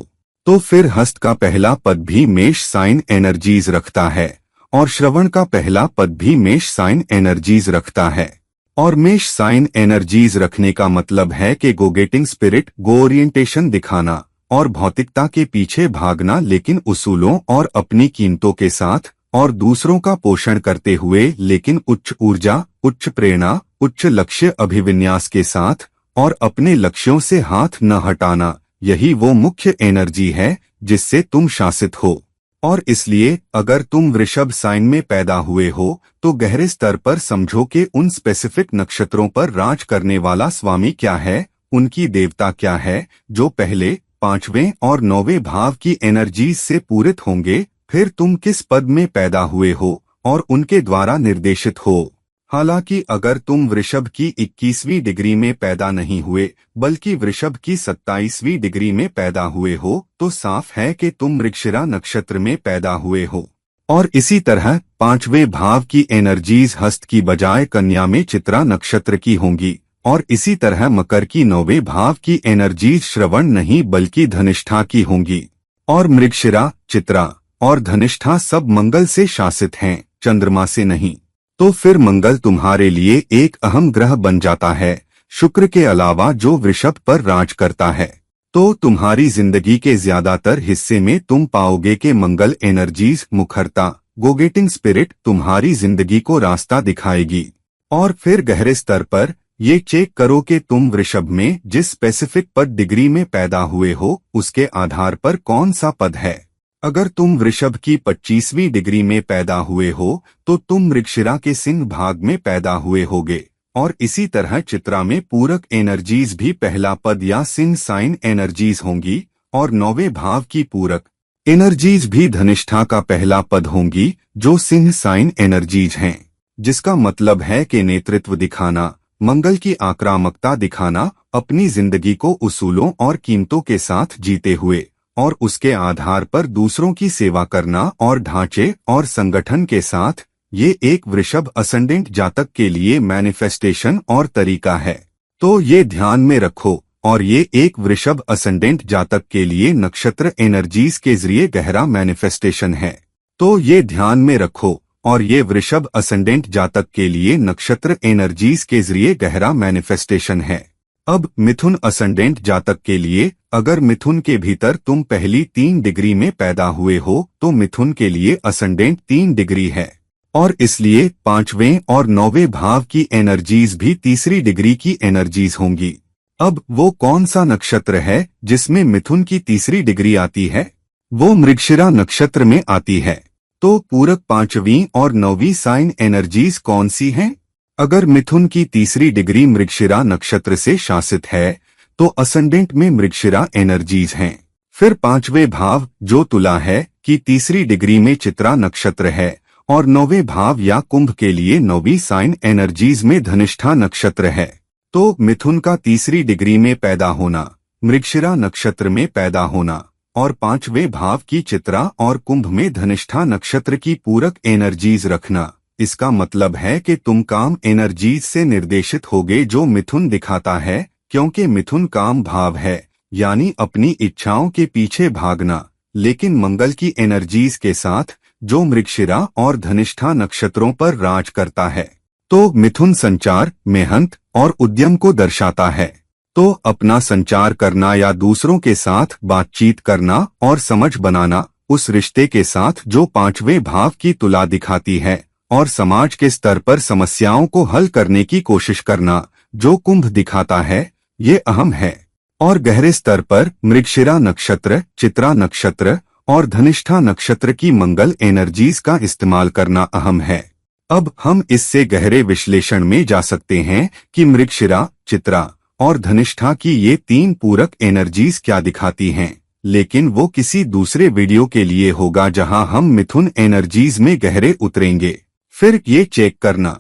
[SPEAKER 1] तो फिर हस्त का पहला पद भी मेष साइन एनर्जीज रखता है और श्रवण का पहला पद भी मेष साइन एनर्जीज रखता है। और मेष साइन एनर्जीज रखने का मतलब है कि गो गेटिंग स्पिरिट, गो ओरिएंटेशन दिखाना और भौतिकता के पीछे भागना, लेकिन उसूलों और अपनी कीमतों के साथ, और दूसरों का पोषण करते हुए, लेकिन उच्च ऊर्जा, उच्च प्रेरणा, उच्च लक्ष्य अभिविन्यास के साथ, और अपने लक्ष्यों से हाथ न हटाना, यही वो मुख्य एनर्जी है जिससे तुम शासित हो। और इसलिए अगर तुम वृषभ साइन में पैदा हुए हो तो गहरे स्तर पर समझो कि उन स्पेसिफिक नक्षत्रों पर राज करने वाला स्वामी क्या है, उनकी देवता क्या है, जो पहले, 5वें और 9वें भाव की एनर्जीज से पूरित होंगे। फिर तुम किस पद में पैदा हुए हो और उनके द्वारा निर्देशित हो। हालांकि अगर तुम वृषभ की 21वीं डिग्री में पैदा नहीं हुए बल्कि वृषभ की 27वीं डिग्री में पैदा हुए हो तो साफ है कि तुम मृगशिरा नक्षत्र में पैदा हुए हो। और इसी तरह 5वें भाव की एनर्जीज हस्त की बजाय कन्या में चित्रा नक्षत्र की होंगी, और इसी तरह मकर की 9वें भाव की एनर्जीज श्रवण नहीं बल्कि धनिष्ठा की होंगी। और मृगशिरा, चित्रा और धनिष्ठा सब मंगल से शासित हैं, चंद्रमा से नहीं। तो फिर मंगल तुम्हारे लिए एक अहम ग्रह बन जाता है, शुक्र के अलावा, जो वृषभ पर राज करता है। तो तुम्हारी जिंदगी के ज्यादातर हिस्से में तुम पाओगे कि मंगल एनर्जीज, मुखरता, गो गेटिंग स्पिरिट तुम्हारी जिंदगी को रास्ता दिखाएगी। और फिर गहरे स्तर पर ये चेक करो कि तुम वृषभ में जिस स्पेसिफिक पद डिग्री में पैदा हुए हो उसके आधार पर कौन सा पद है। अगर तुम वृषभ की 25वीं डिग्री में पैदा हुए हो तो तुम मृगशिरा के सिंह भाग में पैदा हुए होगे, और इसी तरह चित्रा में पूरक एनर्जीज भी पहला पद या सिंह साइन एनर्जीज होंगी, और 9वें भाव की पूरक एनर्जीज भी धनिष्ठा का पहला पद होंगी, जो सिंह साइन एनर्जीज हैं। जिसका मतलब है कि नेतृत्व दिखाना, मंगल की आक्रामकता दिखाना, अपनी जिंदगी को उसूलों और कीमतों के साथ जीते हुए, और उसके आधार पर दूसरों की सेवा करना और ढांचे और संगठन के साथ, ये एक वृषभ असेंडेंट जातक के लिए मैनिफेस्टेशन और तरीका है। तो ये ध्यान में रखो। और ये एक वृषभ असेंडेंट जातक के लिए नक्षत्र एनर्जीज के जरिए गहरा मैनिफेस्टेशन है। तो ये ध्यान में रखो। और ये वृषभ असेंडेंट जातक के लिए नक्षत्र एनर्जीज के जरिए गहरा मैनिफेस्टेशन है। अब मिथुन असेंडेंट जातक के लिए, अगर मिथुन के भीतर तुम पहली 3 डिग्री में पैदा हुए हो तो मिथुन के लिए असेंडेंट 3 डिग्री है, और इसलिए 5वें और 9वें भाव की एनर्जीज भी तीसरी डिग्री की एनर्जीज होंगी। अब वो कौन सा नक्षत्र है जिसमें मिथुन की तीसरी डिग्री आती है? वो मृगशिरा नक्षत्र में आती है। तो पूरक 5वीं और 9वीं साइन एनर्जीज कौन सी हैं? अगर मिथुन की तीसरी डिग्री मृगशिरा नक्षत्र से शासित है तो असेंडेंट में मृगशिरा एनर्जीज हैं। फिर 5वें भाव जो तुला है की तीसरी डिग्री में चित्रा नक्षत्र है, और 9वें भाव या कुंभ के लिए 9वीं साइन एनर्जीज में धनिष्ठा नक्षत्र है। तो मिथुन का तीसरी डिग्री में पैदा होना, मृगशिरा नक्षत्र में पैदा होना, और 5वें भाव की चित्रा और कुंभ में धनिष्ठा नक्षत्र की पूरक एनर्जीज रखना, इसका मतलब है कि तुम काम एनर्जीज से निर्देशित होगे जो मिथुन दिखाता है, क्योंकि मिथुन काम भाव है, यानी अपनी इच्छाओं के पीछे भागना, लेकिन मंगल की एनर्जीज के साथ जो मृगशिरा और धनिष्ठा नक्षत्रों पर राज करता है। तो मिथुन संचार, मेहनत और उद्यम को दर्शाता है। तो अपना संचार करना या दूसरों के साथ बातचीत करना और समझ बनाना, उस रिश्ते के साथ जो 5वें भाव की तुला दिखाती है, और समाज के स्तर पर समस्याओं को हल करने की कोशिश करना जो कुंभ दिखाता है, ये अहम है। और गहरे स्तर पर मृगशिरा नक्षत्र, चित्रा नक्षत्र और धनिष्ठा नक्षत्र की मंगल एनर्जीज का इस्तेमाल करना अहम है। अब हम इससे गहरे विश्लेषण में जा सकते हैं कि मृगशिरा, चित्रा और धनिष्ठा की ये 3 पूरक एनर्जीज क्या दिखाती हैं। लेकिन वो किसी दूसरे वीडियो के लिए होगा जहां हम मिथुन एनर्जीज में गहरे उतरेंगे। फिर ये चेक करना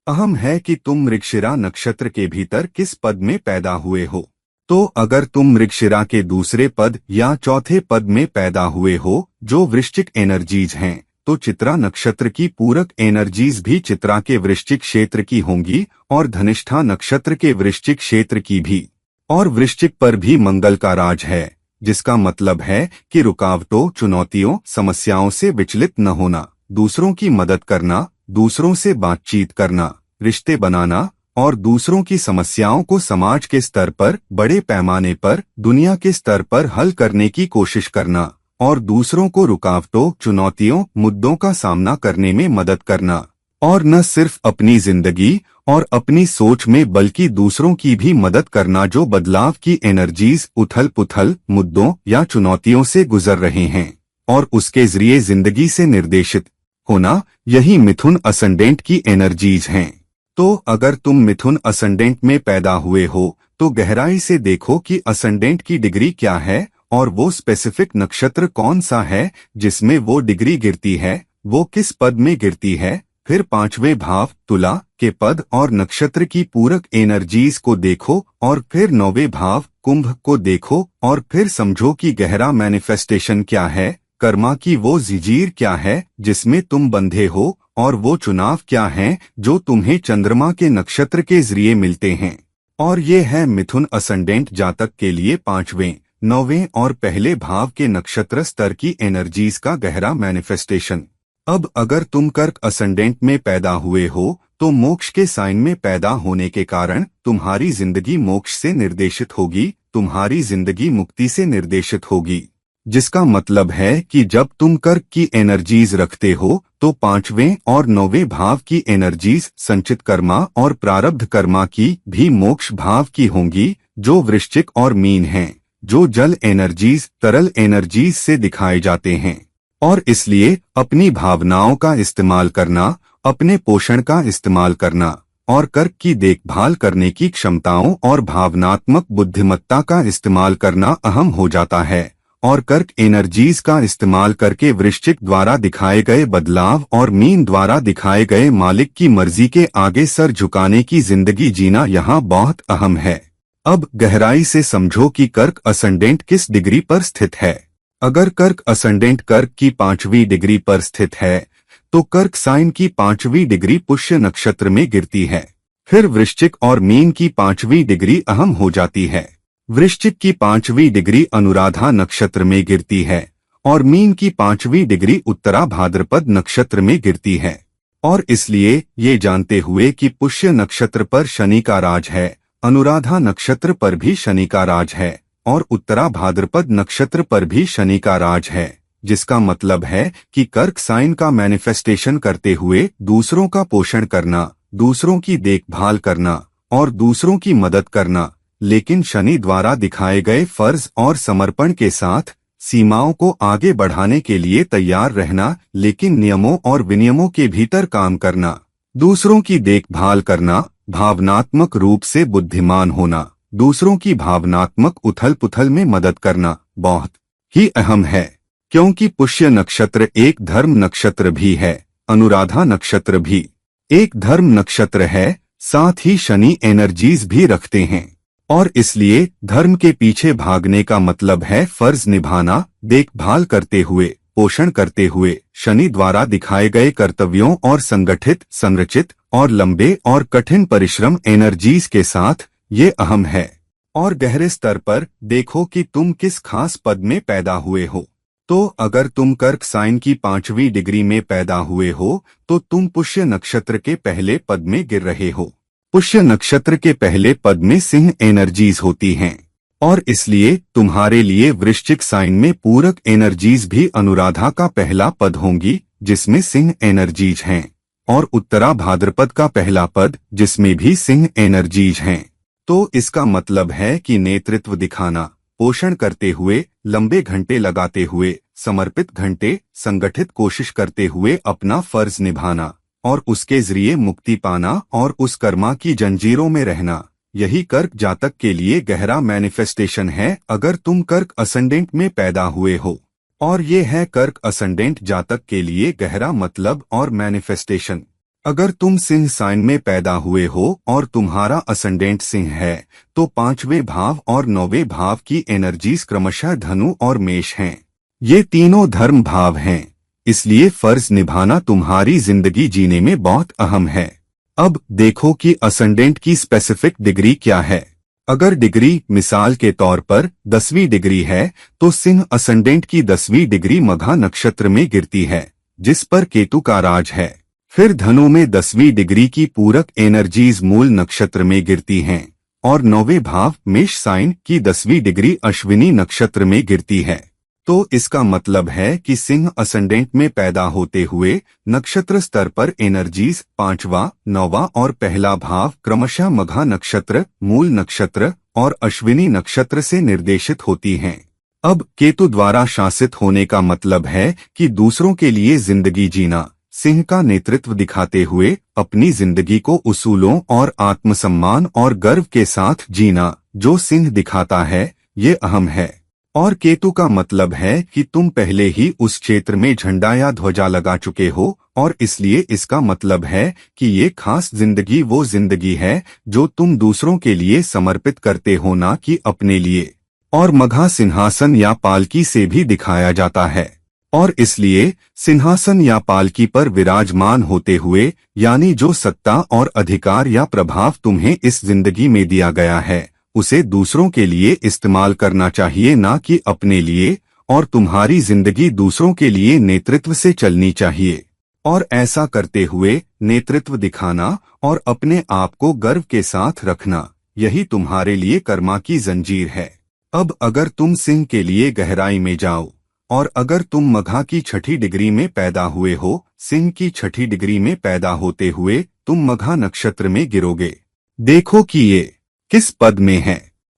[SPEAKER 1] अहम है कि तुम मृगशिरा नक्षत्र के भीतर किस पद में पैदा हुए हो। तो अगर तुम मृगशिरा के दूसरे पद या चौथे पद में पैदा हुए हो, जो वृश्चिक एनर्जीज हैं, तो चित्रा नक्षत्र की पूरक एनर्जीज भी चित्रा के वृश्चिक क्षेत्र की होंगी और धनिष्ठा नक्षत्र के वृश्चिक क्षेत्र की भी। और वृश्चिक पर भी मंगल का राज है, जिसका मतलब है कि रुकावटों, चुनौतियों, समस्याओं से विचलित न होना, दूसरों की मदद करना, दूसरों से बातचीत करना, रिश्ते बनाना और दूसरों की समस्याओं को समाज के स्तर पर, बड़े पैमाने पर, दुनिया के स्तर पर हल करने की कोशिश करना और दूसरों को रुकावटों, चुनौतियों, मुद्दों का सामना करने में मदद करना। और न सिर्फ अपनी जिंदगी और अपनी सोच में बल्कि दूसरों की भी मदद करना जो बदलाव की एनर्जीज, उथल पुथल, मुद्दों या चुनौतियों से गुजर रहे हैं और उसके जरिए जिंदगी से निर्देशित होना, यही मिथुन असेंडेंट की एनर्जीज हैं। तो अगर तुम मिथुन असेंडेंट में पैदा हुए हो तो गहराई से देखो कि असेंडेंट की डिग्री क्या है और वो स्पेसिफिक नक्षत्र कौन सा है जिसमें वो डिग्री गिरती है, वो किस पद में गिरती है। फिर पांचवें भाव तुला के पद और नक्षत्र की पूरक एनर्जीज को देखो और फिर नौवें भाव कुंभ को देखो और फिर समझो कि गहरा मैनिफेस्टेशन क्या है, कर्मा की वो जंजीर क्या है जिसमें तुम बंधे हो और वो चुनाव क्या हैं जो तुम्हें चंद्रमा के नक्षत्र के जरिए मिलते हैं। और ये है मिथुन असेंडेंट जातक के लिए पांचवें, नौवें और पहले भाव के नक्षत्र स्तर की एनर्जीज का गहरा मैनिफेस्टेशन। अब अगर तुम कर्क असेंडेंट में पैदा हुए हो तो मोक्ष के साइन में पैदा होने के कारण तुम्हारी जिंदगी मोक्ष से निर्देशित होगी, तुम्हारी जिंदगी मुक्ति से निर्देशित होगी। जिसका मतलब है कि जब तुम कर्क की एनर्जीज रखते हो तो पांचवें और नौवें भाव की एनर्जीज संचित कर्मा और प्रारब्ध कर्मा की भी मोक्ष भाव की होंगी, जो वृश्चिक और मीन हैं, जो जल एनर्जीज, तरल एनर्जीज से दिखाए जाते हैं। और इसलिए अपनी भावनाओं का इस्तेमाल करना, अपने पोषण का इस्तेमाल करना और कर्क की देखभाल करने की क्षमताओं और भावनात्मक बुद्धिमत्ता का इस्तेमाल करना अहम हो जाता है। और कर्क एनर्जीज का इस्तेमाल करके वृश्चिक द्वारा दिखाए गए बदलाव और मीन द्वारा दिखाए गए मालिक की मर्जी के आगे सर झुकाने की जिंदगी जीना यहाँ बहुत अहम है। अब गहराई से समझो कि कर्क असेंडेंट किस डिग्री पर स्थित है। अगर कर्क असेंडेंट कर्क की पांचवी डिग्री पर स्थित है तो कर्क साइन की पांचवी डिग्री पुष्य नक्षत्र में गिरती है। फिर वृश्चिक और मीन की पांचवी डिग्री अहम हो जाती है। वृश्चिक की पांचवी डिग्री अनुराधा नक्षत्र में गिरती है और मीन की पांचवी डिग्री उत्तरा भाद्रपद नक्षत्र में गिरती है। और इसलिए ये जानते हुए कि पुष्य नक्षत्र पर शनि का राज है, अनुराधा नक्षत्र पर भी शनि का राज है और उत्तरा भाद्रपद नक्षत्र पर भी शनि का राज है, जिसका मतलब है कि कर्क साइन का मैनिफेस्टेशन करते हुए दूसरों का पोषण करना, दूसरों की देखभाल करना और दूसरों की मदद करना, लेकिन शनि द्वारा दिखाए गए फर्ज और समर्पण के साथ सीमाओं को आगे बढ़ाने के लिए तैयार रहना, लेकिन नियमों और विनियमों के भीतर काम करना, दूसरों की देखभाल करना, भावनात्मक रूप से बुद्धिमान होना, दूसरों की भावनात्मक उथल पुथल में मदद करना बहुत ही अहम है। क्योंकि पुष्य नक्षत्र एक धर्म नक्षत्र भी है, अनुराधा नक्षत्र भी एक धर्म नक्षत्र है, साथ ही शनि एनर्जीज भी रखते हैं। और इसलिए धर्म के पीछे भागने का मतलब है फर्ज निभाना, देखभाल करते हुए, पोषण करते हुए शनि द्वारा दिखाए गए कर्तव्यों और संगठित, संरचित और लंबे और कठिन परिश्रम एनर्जीज के साथ ये अहम है। और गहरे स्तर पर देखो कि तुम किस खास पद में पैदा हुए हो। तो अगर तुम कर्क साइन की पांचवी डिग्री में पैदा हुए हो तो तुम पुष्य नक्षत्र के पहले पद में गिर रहे हो। पुष्य नक्षत्र के पहले पद में सिंह एनर्जीज होती हैं और इसलिए तुम्हारे लिए वृश्चिक साइन में पूरक एनर्जीज भी अनुराधा का पहला पद होंगी, जिसमें सिंह एनर्जीज हैं, और उत्तरा भाद्रपद का पहला पद जिसमें भी सिंह एनर्जीज हैं। तो इसका मतलब है कि नेतृत्व दिखाना, पोषण करते हुए, लंबे घंटे लगाते हुए, समर्पित घंटे, संगठित कोशिश करते हुए अपना फर्ज निभाना और उसके जरिए मुक्ति पाना और उस कर्मा की जंजीरों में रहना, यही कर्क जातक के लिए गहरा मैनिफेस्टेशन है अगर तुम कर्क असेंडेंट में पैदा हुए हो। और ये है कर्क असेंडेंट जातक के लिए गहरा मतलब और मैनिफेस्टेशन। अगर तुम सिंह साइन में पैदा हुए हो और तुम्हारा असेंडेंट सिंह है तो 5वें भाव और 9वें भाव की एनर्जीज क्रमशः धनु और मेष हैं। ये तीनों धर्म भाव हैं, इसलिए फर्ज निभाना तुम्हारी जिंदगी जीने में बहुत अहम है। अब देखो कि असेंडेंट की स्पेसिफिक डिग्री क्या है। अगर डिग्री मिसाल के तौर पर 10वीं डिग्री है तो सिंह असेंडेंट की 10वीं डिग्री मघा नक्षत्र में गिरती है, जिस पर केतु का राज है। फिर धनु में 10वीं डिग्री की पूरक एनर्जीज मूल नक्षत्र में गिरती हैं और 9वें भाव मेष साइन की 10वीं डिग्री अश्विनी नक्षत्र में गिरती है। तो इसका मतलब है कि सिंह असेंडेंट में पैदा होते हुए नक्षत्र स्तर पर एनर्जीज 5वां, 9वां और पहला भाव क्रमशः मघा नक्षत्र, मूल नक्षत्र और अश्विनी नक्षत्र से निर्देशित होती हैं। अब केतु द्वारा शासित होने का मतलब है कि दूसरों के लिए जिंदगी जीना, सिंह का नेतृत्व दिखाते हुए अपनी जिंदगी को उसूलों और आत्मसम्मान और गर्व के साथ जीना जो सिंह दिखाता है, ये अहम है। और केतु का मतलब है कि तुम पहले ही उस क्षेत्र में झंडा या ध्वजा लगा चुके हो और इसलिए इसका मतलब है कि ये खास जिंदगी वो जिंदगी है जो तुम दूसरों के लिए समर्पित करते हो, ना कि अपने लिए। और मघा सिंहासन या पालकी से भी दिखाया जाता है और इसलिए सिंहासन या पालकी पर विराजमान होते हुए यानी जो सत्ता और अधिकार या प्रभाव तुम्हें इस जिंदगी में दिया गया है उसे दूसरों के लिए इस्तेमाल करना चाहिए, ना कि अपने लिए। और तुम्हारी जिंदगी दूसरों के लिए नेतृत्व से चलनी चाहिए और ऐसा करते हुए नेतृत्व दिखाना और अपने आप को गर्व के साथ रखना, यही तुम्हारे लिए कर्मा की जंजीर है। अब अगर तुम सिंह के लिए गहराई में जाओ और अगर तुम मघा की 6ठी डिग्री में पैदा हुए हो, सिंह की 6ठी डिग्री में पैदा होते हुए तुम मघा नक्षत्र में गिरोगे। देखो कि ये किस पद में है।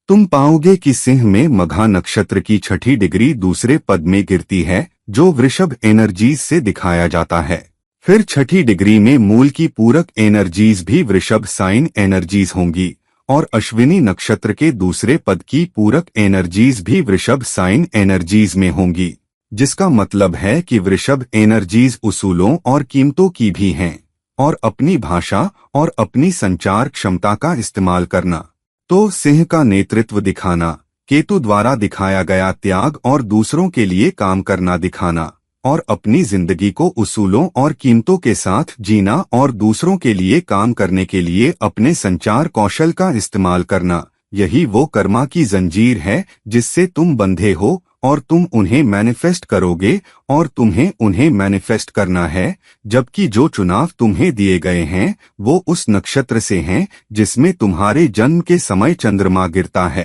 [SPEAKER 1] तुम पाओगे कि सिंह में मघा नक्षत्र की 6ठी डिग्री दूसरे पद में गिरती है जो वृषभ एनर्जीज से दिखाया जाता है। फिर 6ठी डिग्री में मूल की पूरक एनर्जीज भी वृषभ साइन एनर्जीज होंगी और अश्विनी नक्षत्र के दूसरे पद की पूरक एनर्जीज भी वृषभ साइन एनर्जीज में होंगी, जिसका मतलब है कि वृषभ एनर्जीज उसूलों और कीमतों की भी हैं और अपनी भाषा और अपनी संचार क्षमता का इस्तेमाल करना। तो सिंह का नेतृत्व दिखाना, केतु द्वारा दिखाया गया त्याग और दूसरों के लिए काम करना दिखाना और अपनी जिंदगी को उसूलों और कीमतों के साथ जीना और दूसरों के लिए काम करने के लिए अपने संचार कौशल का इस्तेमाल करना, यही वो कर्मा की जंजीर है जिससे तुम बंधे हो और तुम उन्हें मैनिफेस्ट करोगे और तुम्हें उन्हें मैनिफेस्ट करना है। जबकि जो चुनाव तुम्हें दिए गए हैं वो उस नक्षत्र से हैं जिसमें तुम्हारे जन्म के समय चंद्रमा गिरता है।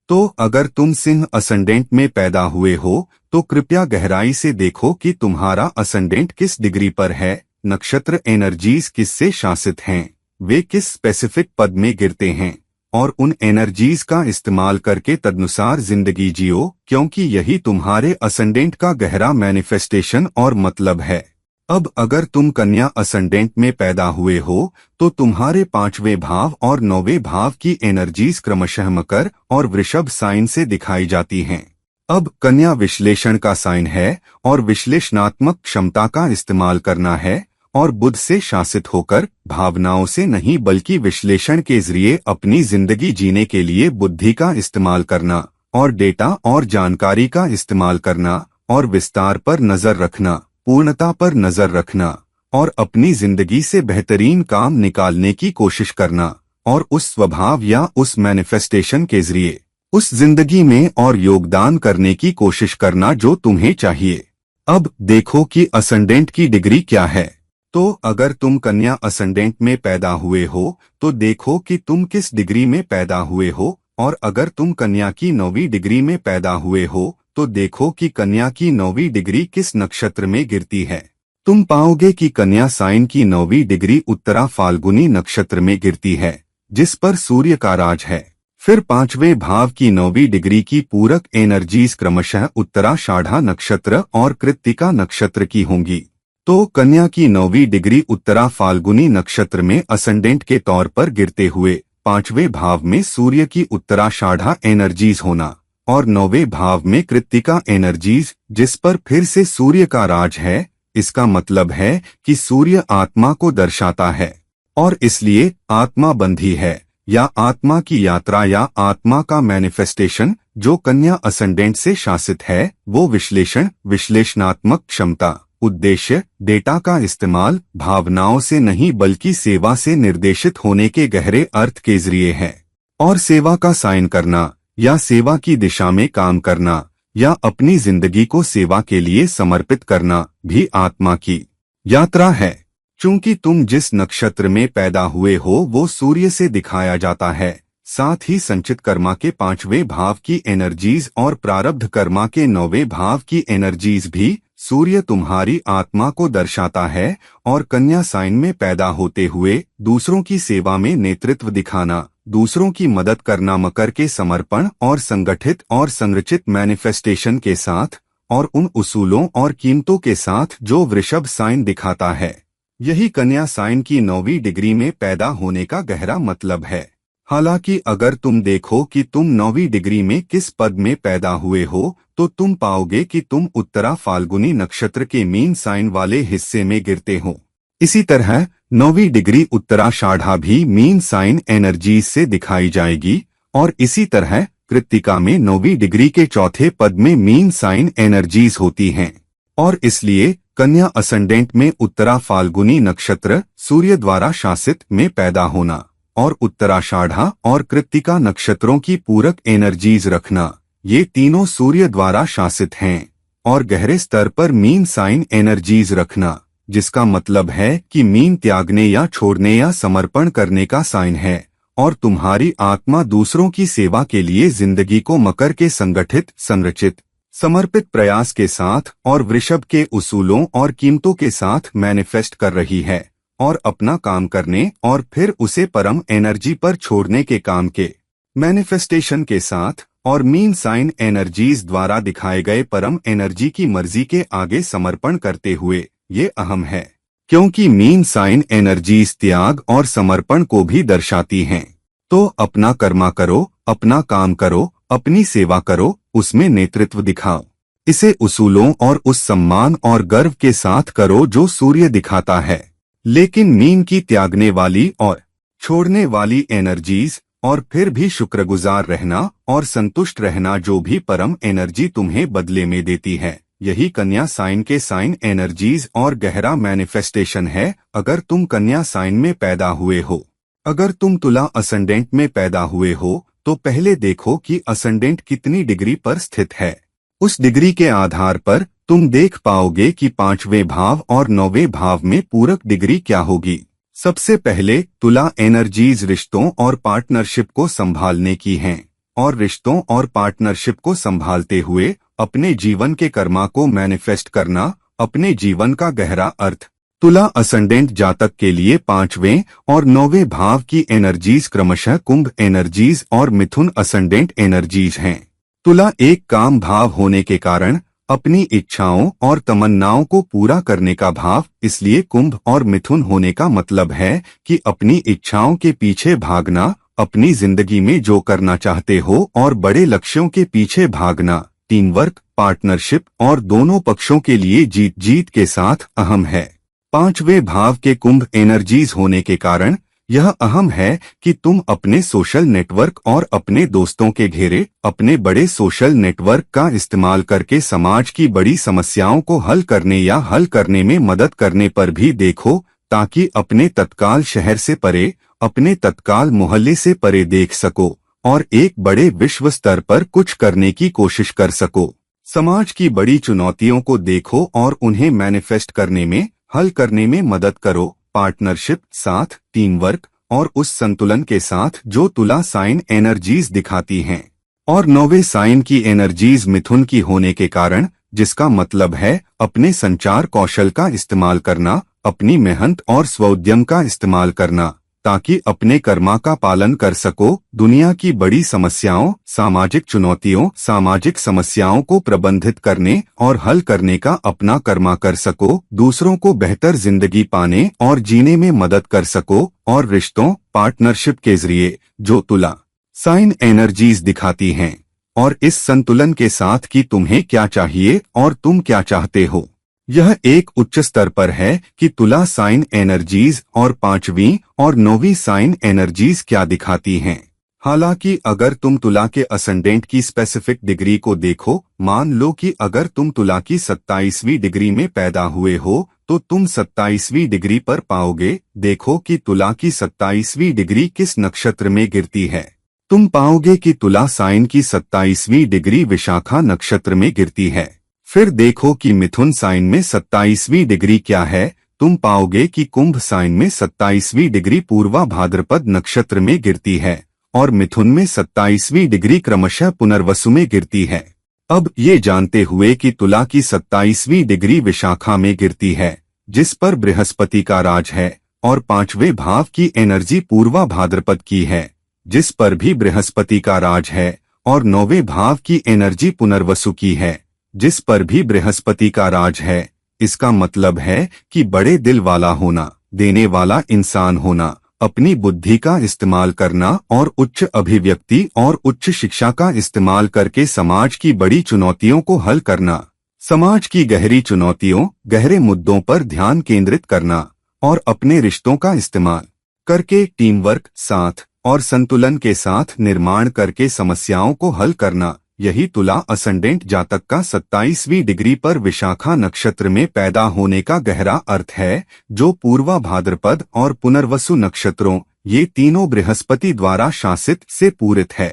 [SPEAKER 1] तो अगर तुम सिंह असेंडेंट में पैदा हुए हो तो कृपया गहराई से देखो कि तुम्हारा असेंडेंट किस डिग्री पर है, नक्षत्र एनर्जीज किससे शासित हैं, वे किस स्पेसिफिक पद में गिरते हैं और उन एनर्जीज का इस्तेमाल करके तदनुसार जिंदगी जियो, क्योंकि यही तुम्हारे असेंडेंट का गहरा मैनिफेस्टेशन और मतलब है। अब अगर तुम कन्या असेंडेंट में पैदा हुए हो तो तुम्हारे 5वें भाव और 9वें भाव की एनर्जीज क्रमशः मकर और वृषभ साइन से दिखाई जाती हैं। अब कन्या विश्लेषण का साइन है और विश्लेषणात्मक क्षमता का इस्तेमाल करना है और बुध से शासित होकर भावनाओं से नहीं बल्कि विश्लेषण के जरिए अपनी जिंदगी जीने के लिए बुद्धि का इस्तेमाल करना और डेटा और जानकारी का इस्तेमाल करना और विस्तार पर नजर रखना, पूर्णता पर नजर रखना और अपनी जिंदगी से बेहतरीन काम निकालने की कोशिश करना और उस स्वभाव या उस मैनिफेस्टेशन के जरिए उस जिंदगी में और योगदान करने की कोशिश करना जो तुम्हें चाहिए। अब देखो कि असेंडेंट की डिग्री क्या है। तो अगर तुम कन्या असेंडेंट में पैदा हुए हो तो देखो कि तुम किस डिग्री में पैदा हुए हो और अगर तुम कन्या की 9वीं डिग्री में पैदा हुए हो तो देखो कि कन्या की 9वीं डिग्री किस नक्षत्र में गिरती है। तुम पाओगे कि कन्या साइन की 9वीं डिग्री उत्तरा फाल्गुनी नक्षत्र में गिरती है जिस पर सूर्य का राज है। फिर 5वें भाव की 9वीं डिग्री की पूरक एनर्जीज क्रमशः उत्तराषाढ़ा नक्षत्र और कृत्तिका नक्षत्र की होंगी। तो कन्या की 9वीं डिग्री उत्तरा फाल्गुनी नक्षत्र में असेंडेंट के तौर पर गिरते हुए पांचवें भाव में सूर्य की उत्तराषाढ़ा एनर्जीज होना और नौवें भाव में कृत्तिका एनर्जीज जिस पर फिर से सूर्य का राज है, इसका मतलब है कि सूर्य आत्मा को दर्शाता है और इसलिए आत्मा बंधी है या आत्मा की यात्रा या आत्मा का मैनिफेस्टेशन जो कन्या असेंडेंट से शासित है, वो विश्लेषणात्मक क्षमता, उद्देश्य, डेटा का इस्तेमाल, भावनाओं से नहीं बल्कि सेवा से निर्देशित होने के गहरे अर्थ के जरिए है। और सेवा का साइन करना या सेवा की दिशा में काम करना या अपनी जिंदगी को सेवा के लिए समर्पित करना भी आत्मा की यात्रा है। चूंकि तुम जिस नक्षत्र में पैदा हुए हो वो सूर्य से दिखाया जाता है, साथ ही संचित कर्मा के पांचवें भाव की एनर्जीज और प्रारब्ध कर्मा के नौवें भाव की एनर्जीज भी सूर्य तुम्हारी आत्मा को दर्शाता है। और कन्या साइन में पैदा होते हुए दूसरों की सेवा में नेतृत्व दिखाना, दूसरों की मदद करना मकर के समर्पण और संगठित और संरचित मैनिफेस्टेशन के साथ और उन उसूलों और कीमतों के साथ जो वृषभ साइन दिखाता है। यही कन्या साइन की 9वीं डिग्री में पैदा होने का गहरा मतलब है। हालांकि अगर तुम देखो कि तुम 9वीं डिग्री में किस पद में पैदा हुए हो तो तुम पाओगे कि तुम उत्तरा फाल्गुनी नक्षत्र के मीन साइन वाले हिस्से में गिरते हो। इसी तरह 9वीं डिग्री उत्तराषाढ़ा भी मीन साइन एनर्जीज से दिखाई जाएगी और इसी तरह कृत्तिका में 9वीं डिग्री के चौथे पद में मीन साइन एनर्जीज होती हैं। और इसलिए कन्या असेंडेंट में उत्तरा फाल्गुनी नक्षत्र सूर्य द्वारा शासित में पैदा होना और उत्तराषाढ़ा और कृत्तिका नक्षत्रों की पूरक एनर्जीज रखना, ये तीनों सूर्य द्वारा शासित हैं। और गहरे स्तर पर मीन साइन एनर्जीज रखना, जिसका मतलब है कि मीन त्यागने या छोड़ने या समर्पण करने का साइन है और तुम्हारी आत्मा दूसरों की सेवा के लिए जिंदगी को मकर के संगठित, संरचित, समर्पित प्रयास के साथ और वृषभ के उसूलों और कीमतों के साथ मैनिफेस्ट कर रही है और अपना काम करने और फिर उसे परम एनर्जी पर छोड़ने के काम के मैनिफेस्टेशन के साथ और मीन साइन एनर्जीज द्वारा दिखाए गए परम एनर्जी की मर्जी के आगे समर्पण करते हुए। ये अहम है क्योंकि मीन साइन एनर्जीज त्याग और समर्पण को भी दर्शाती हैं। तो अपना कर्मा करो, अपना काम करो, अपनी सेवा करो, उसमें नेतृत्व दिखाओ। इसे उसूलों और उस सम्मान और गर्व के साथ करो जो सूर्य दिखाता है। लेकिन मीन की त्यागने वाली और छोड़ने वाली एनर्जीज और फिर भी शुक्रगुजार रहना और संतुष्ट रहना जो भी परम एनर्जी तुम्हें बदले में देती है, यही कन्या साइन के साइन एनर्जीज और गहरा मैनिफेस्टेशन है। अगर तुम कन्या साइन में पैदा हुए हो, अगर तुम तुला असेंडेंट में पैदा हुए हो तो पहले देखो कि असेंडेंट कितनी डिग्री पर स्थित है। उस डिग्री के आधार पर तुम देख पाओगे कि पांचवें भाव और नौवें भाव में पूरक डिग्री क्या होगी। सबसे पहले तुला एनर्जीज रिश्तों और पार्टनरशिप को संभालने की हैं और रिश्तों और पार्टनरशिप को संभालते हुए अपने जीवन के कर्मा को मैनिफेस्ट करना, अपने जीवन का गहरा अर्थ। तुला असेंडेंट जातक के लिए पांचवें और नौवें भाव की एनर्जीज क्रमशः कुंभ एनर्जीज और मिथुन असेंडेंट एनर्जीज हैं। तुला एक काम भाव होने के कारण अपनी इच्छाओं और तमन्नाओं को पूरा करने का भाव, इसलिए कुंभ और मिथुन होने का मतलब है कि अपनी इच्छाओं के पीछे भागना, अपनी जिंदगी में जो करना चाहते हो और बड़े लक्ष्यों के पीछे भागना, टीम वर्क, पार्टनरशिप और दोनों पक्षों के लिए जीत जीत के साथ अहम है। पांचवें भाव के कुंभ एनर्जीज होने के कारण यह अहम है कि तुम अपने सोशल नेटवर्क और अपने दोस्तों के घेरे, अपने बड़े सोशल नेटवर्क का इस्तेमाल करके समाज की बड़ी समस्याओं को हल करने या हल करने में मदद करने पर भी देखो, ताकि अपने तत्काल शहर से परे, अपने तत्काल मोहल्ले से परे देख सको और एक बड़े विश्व स्तर पर कुछ करने की कोशिश कर सको। समाज की बड़ी चुनौतियों को देखो और उन्हें मैनिफेस्ट करने में, हल करने में मदद करो, पार्टनरशिप, साथ, टीम वर्क और उस संतुलन के साथ जो तुला साइन एनर्जीज दिखाती हैं। और नौवें साइन की एनर्जीज मिथुन की होने के कारण, जिसका मतलब है अपने संचार कौशल का इस्तेमाल करना, अपनी मेहनत और स्वउद्यम का इस्तेमाल करना, ताकि अपने कर्मा का पालन कर सको, दुनिया की बड़ी समस्याओं, सामाजिक समस्याओं को प्रबंधित करने और हल करने का अपना कर्मा कर सको, दूसरों को बेहतर जिंदगी पाने और जीने में मदद कर सको, और रिश्तों, पार्टनरशिप के जरिए जो तुला साइन एनर्जीज दिखाती हैं, और इस संतुलन के साथ कि तुम्हें क्या चाहिए और तुम क्या चाहते हो। यह एक उच्च स्तर पर है कि तुला साइन एनर्जीज और 5वीं और 9वीं साइन एनर्जीज क्या दिखाती हैं। हालांकि अगर तुम तुला के असेंडेंट की स्पेसिफिक डिग्री को देखो, मान लो कि अगर तुम तुला की 27वीं डिग्री में पैदा हुए हो तो तुम 27वीं डिग्री पर पाओगे। देखो कि तुला की 27वीं डिग्री किस नक्षत्र में गिरती है। तुम पाओगे कि तुला साइन की 27वीं डिग्री विशाखा नक्षत्र में गिरती है। फिर देखो कि मिथुन साइन में 27वीं डिग्री क्या है। तुम पाओगे कि कुंभ साइन में 27वीं डिग्री पूर्वा भाद्रपद नक्षत्र में गिरती है, और मिथुन में 27वीं डिग्री क्रमशः पुनर्वसु में गिरती है। अब ये जानते हुए कि तुला की 27वीं डिग्री विशाखा में गिरती है, जिस पर बृहस्पति का राज है, और 5वें भाव की एनर्जी पूर्वा भाद्रपद की है, जिस पर भी बृहस्पति का राज है, और 9वें भाव की एनर्जी पुनर्वसु की है, जिस पर भी बृहस्पति का राज है। इसका मतलब है कि बड़े दिल वाला होना, देने वाला इंसान होना, अपनी बुद्धि का इस्तेमाल करना और उच्च अभिव्यक्ति और उच्च शिक्षा का इस्तेमाल करके समाज की बड़ी चुनौतियों को हल करना, समाज की गहरी चुनौतियों, गहरे मुद्दों पर ध्यान केंद्रित करना, और अपने रिश्तों का इस्तेमाल करके टीम वर्क, साथ और संतुलन के साथ निर्माण करके समस्याओं को हल करना। यही तुला असेंडेंट जातक का 27वीं डिग्री पर विशाखा नक्षत्र में पैदा होने का गहरा अर्थ है, जो पूर्वा भाद्रपद और पुनर्वसु नक्षत्रों, ये तीनों बृहस्पति द्वारा शासित से पूरित है।